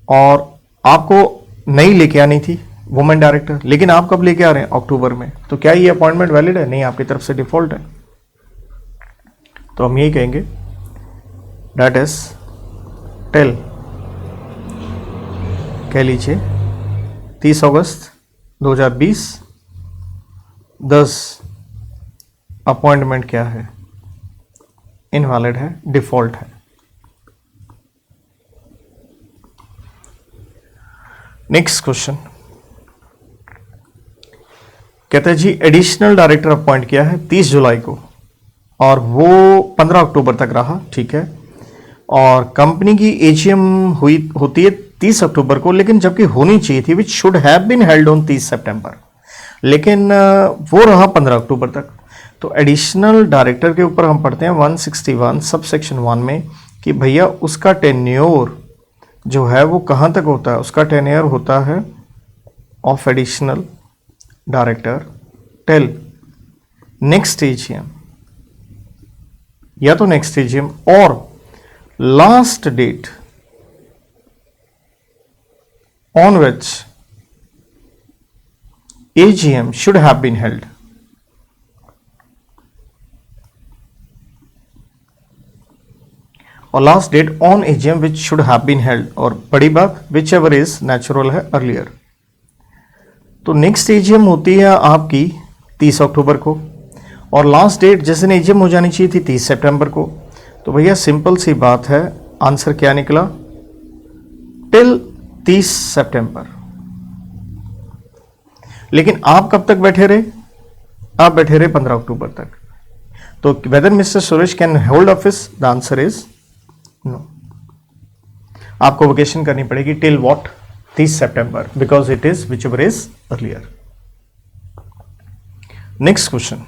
और आपको नई लेके आनी थी वुमेन डायरेक्टर, लेकिन आप कब लेके आ रहे हैं? अक्टूबर में। तो क्या ये अपॉइंटमेंट वैलिड है? नहीं, आपकी तरफ से डिफॉल्ट है। तो हम यही कहेंगे दैट इज टिल, कह लीजिए 30 अगस्त 2020, 10 अपॉइंटमेंट क्या है, इनवैलिड है, डिफॉल्ट है। नेक्स्ट क्वेश्चन कहते हैं जी एडिशनल डायरेक्टर अपॉइंट किया है 30 जुलाई को, और वो 15 अक्टूबर तक रहा, ठीक है, और कंपनी की एजीएम होती है 30 अक्टूबर को, लेकिन जबकि होनी चाहिए थी which should have been held on 30 September, लेकिन वो रहा 15 अक्टूबर तक। तो एडिशनल डायरेक्टर के ऊपर हम पढ़ते हैं 161 सब सेक्शन 1 में कि भैया उसका टेन्योर जो है वो कहाँ तक होता है? उसका टेन्योर होता है of additional director till next AGM, या तो नेक्स्ट एजीएम और last date on which AGM should have been held. और last date on AGM which should have been held, और बड़ी बात विच एवर इज नेचुरल है अर्लियर। तो नेक्स्ट एजीएम होती है आपकी 30 अक्टूबर को, और लास्ट डेट जिस दिन एजीएम हो जानी चाहिए थी 30 सितंबर को। तो भैया सिंपल सी बात है, आंसर क्या निकला? Till 30 September. लेकिन आप कब तक बैठे रहे? आप बैठे रहे 15 अक्टूबर तक। तो whether mister Suresh can hold office? The answer is no. आपको वेकेशन करनी पड़ेगी till what? 30 September, because it is whichever is earlier. Next question,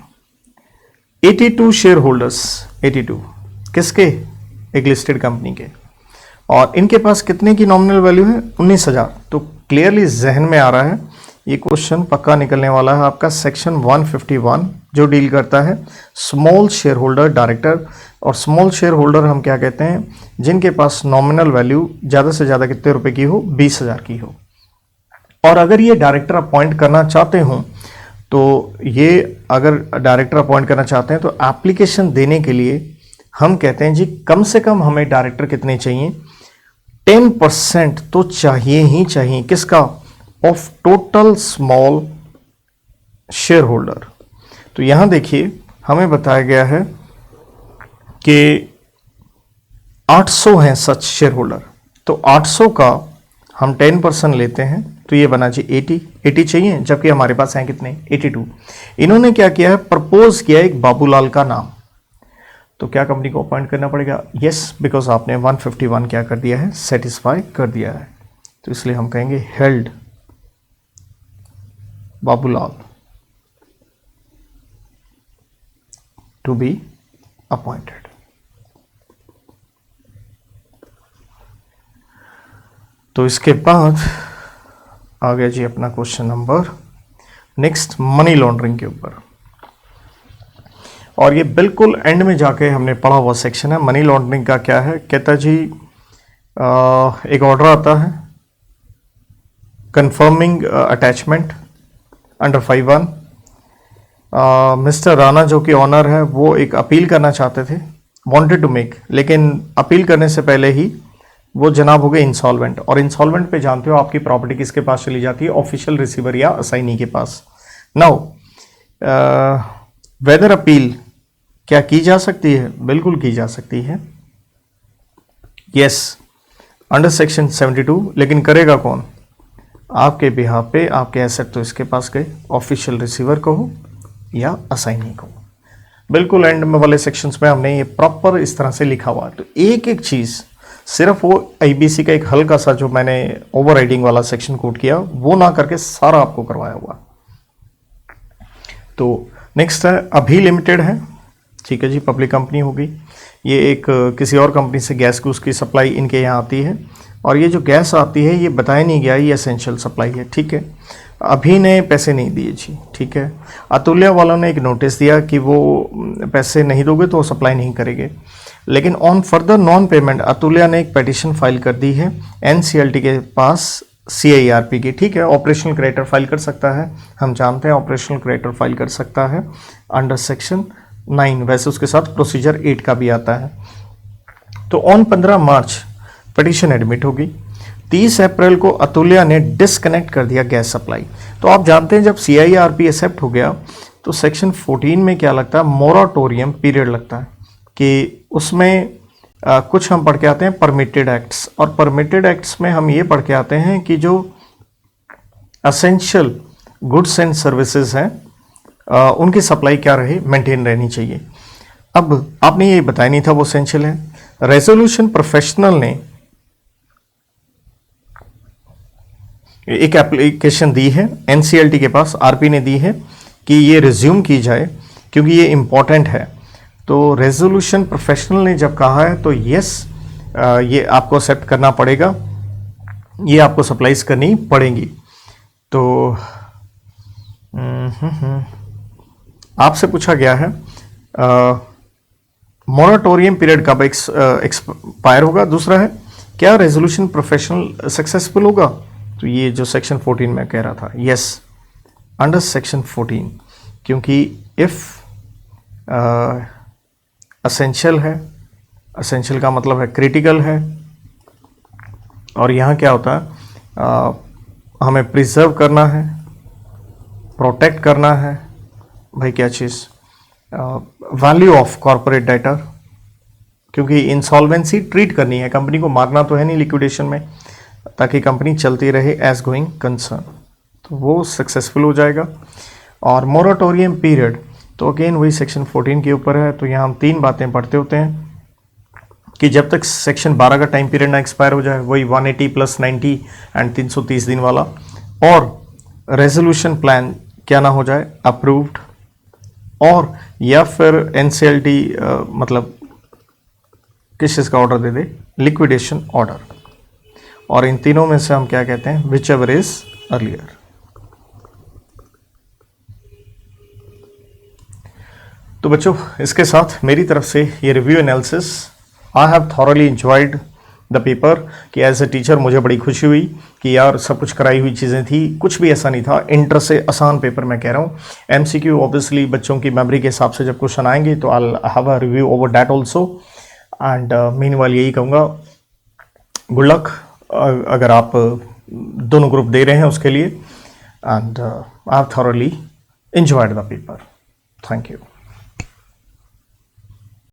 82 shareholders, 82 किसके? एक लिस्टेड कंपनी के, और इनके पास कितने की नॉमिनल वैल्यू है? 19,000। तो क्लियरली जहन में आ रहा है ये क्वेश्चन पक्का निकलने वाला है आपका सेक्शन 151 जो डील करता है स्मॉल शेयर होल्डर डायरेक्टर। और स्मॉल शेयर होल्डर हम क्या कहते हैं? जिनके पास नॉमिनल वैल्यू ज़्यादा से ज़्यादा कितने रुपए की हो? 20,000 की हो। और अगर ये डायरेक्टर अपॉइंट करना चाहते हो, तो ये अगर डायरेक्टर अपॉइंट करना चाहते हैं तो एप्लीकेशन देने के लिए हम कहते हैं जी कम से कम हमें डायरेक्टर कितने चाहिए, 10% तो चाहिए ही चाहिए। किसका? Of total small share holder. तो यहां देखिए हमें बताया गया है कि 800 हैं सच शेयर होल्डर, तो 800 का हम 10% लेते हैं तो ये बना जी 80 चाहिए, जबकि हमारे पास हैं कितने? 82। इन्होंने क्या किया है? प्रपोज किया एक बाबूलाल का नाम। तो क्या कंपनी को अपॉइंट करना पड़ेगा? यस, बिकॉज आपने 151 क्या कर दिया है? सेटिस्फाई कर दिया है। तो इसलिए हम कहेंगे held Babulal to be appointed. तो इसके बाद आ गया जी अपना question number next, money laundering के ऊपर। और ये बिल्कुल एंड में जाके हमने पढ़ा हुआ सेक्शन है। मनी लॉन्ड्रिंग का क्या है? कहता जी एक ऑर्डर आता है confirming attachment under 5(1). Mister Rana जो कि ऑनर है वो एक अपील करना चाहते थे, वांटेड टू मेक, लेकिन अपील करने से पहले ही वो जनाब हो गए इंसॉल्वेंट। और इंसॉल्वेंट पे जानते हो आपकी प्रॉपर्टी किसके पास चली जाती है? ऑफिशियल रिसीवर या असाइनी के पास। नाउ वेदर अपील क्या की जा सकती है? बिल्कुल की जा सकती है, यस, अंडर सेक्शन 72। लेकिन करेगा कौन? आपके बिहाफ पे आपके एसेट तो इसके पास गए, ऑफिशियल रिसीवर को हो या असाइनी को। बिल्कुल एंड में वाले सेक्शंस में हमने ये प्रॉपर इस तरह से लिखा हुआ है। तो एक एक चीज, सिर्फ वो आईबीसी का एक हल्का सा जो मैंने ओवर राइडिंग वाला सेक्शन कोट किया वो ना करके सारा आपको करवाया हुआ। तो नेक्स्ट है अभी लिमिटेड है, ठीक है जी, पब्लिक कंपनी होगी। ये एक किसी और कंपनी से गैस की उसकी सप्लाई इनके यहाँ आती है, और ये जो गैस आती है ये बताया नहीं गया ये एसेंशियल सप्लाई है, ठीक है। अभी ने पैसे नहीं दिए जी, ठीक है। अतुल्य वालों ने एक नोटिस दिया कि वो पैसे नहीं दोगे तो सप्लाई नहीं करेंगे, लेकिन ऑन फर्दर नॉन पेमेंट अतुल्य ने एक पिटीशन फाइल कर दी है एनसीएलटी के पास सीआईआरपी की, ठीक है। ऑपरेशनल क्रेडिटर फाइल कर सकता है, हम जानते हैं ऑपरेशनल क्रेडिटर फाइल कर सकता है अंडर सेक्शन 9, वैसे उसके साथ प्रोसीजर 8 का भी आता है। तो ऑन 15 मार्च पिटीशन एडमिट होगी। 30 अप्रैल को अतुल्य ने डिस्कनेक्ट कर दिया गैस सप्लाई। तो आप जानते हैं जब सीआईआरपी एक्सेप्ट हो गया तो सेक्शन 14 में क्या लगता है? मोराटोरियम पीरियड लगता है, कि उसमें कुछ हम पढ़ के आते हैं परमिटेड एक्ट्स, और परमिटेड एक्ट्स में हम ये पढ़ के आते हैं कि जो असेंशियल गुड्स एंड सर्विसेज हैं उनकी सप्लाई क्या रहे? मेंटेन रहनी चाहिए। अब आपने ये बताया नहीं था वो असेंशियल है। रेजोल्यूशन प्रोफेशनल ने एक एप्लीकेशन दी है एनसीएलटी के पास, आरपी ने दी है कि ये रिज्यूम की जाए क्योंकि ये इंपॉर्टेंट है। तो रेजोल्यूशन प्रोफेशनल ने जब कहा है तो यस, ये आपको एक्सेप्ट करना पड़ेगा, ये आपको सप्लाईज करनी पड़ेंगी। तो आपसे पूछा गया है मोराटोरियम पीरियड कब एक्सपायर होगा। दूसरा है क्या रेजोल्यूशन प्रोफेशनल सक्सेसफुल होगा? तो ये जो सेक्शन 14 में कह रहा था, यस, अंडर सेक्शन 14, क्योंकि इफ असेंशियल है, असेंशियल का मतलब है क्रिटिकल है, और यहाँ क्या होता है हमें प्रिजर्व करना है, प्रोटेक्ट करना है, भाई क्या चीज़, वैल्यू ऑफ कॉर्पोरेट डेटर, क्योंकि इंसॉल्वेंसी ट्रीट करनी है, कंपनी को मारना तो है नहीं लिक्विडेशन में, ताकि कंपनी चलती रहे एज गोइंग कंसर्न, तो वो सक्सेसफुल हो जाएगा। और मोराटोरियम पीरियड तो अगेन वही सेक्शन 14 के ऊपर है। तो यहाँ हम 3 बातें पढ़ते होते हैं कि जब तक सेक्शन 12 का टाइम पीरियड ना एक्सपायर हो जाए, वही 180 + 90 एंड 330 दिन वाला, और रेजोल्यूशन प्लान क्या ना हो जाए अप्रूव्ड, और या फिर एनसीएलटी मतलब किस चीज़ का ऑर्डर दे दे, लिक्विडेशन ऑर्डर, और इन तीनों में से हम क्या कहते हैं? Which ever is earlier. तो बच्चों इसके साथ मेरी तरफ से ये review analysis, I have thoroughly enjoyed the paper, कि एज ए टीचर मुझे बड़ी खुशी हुई कि यार सब कुछ कराई हुई चीज़ें थी, कुछ भी ऐसा नहीं था। इंटर से आसान पेपर मैं कह रहा हूँ। एमसीक्यू ऑब्वियसली बच्चों की मेमोरी के हिसाब से जब क्वेश्चन आएंगे तो I have a review over that also. And meanwhile यही कहूँगा, गुड लक अगर आप दोनों ग्रुप दे रहे हैं उसके लिए। And I have thoroughly enjoyed the paper. Thank you.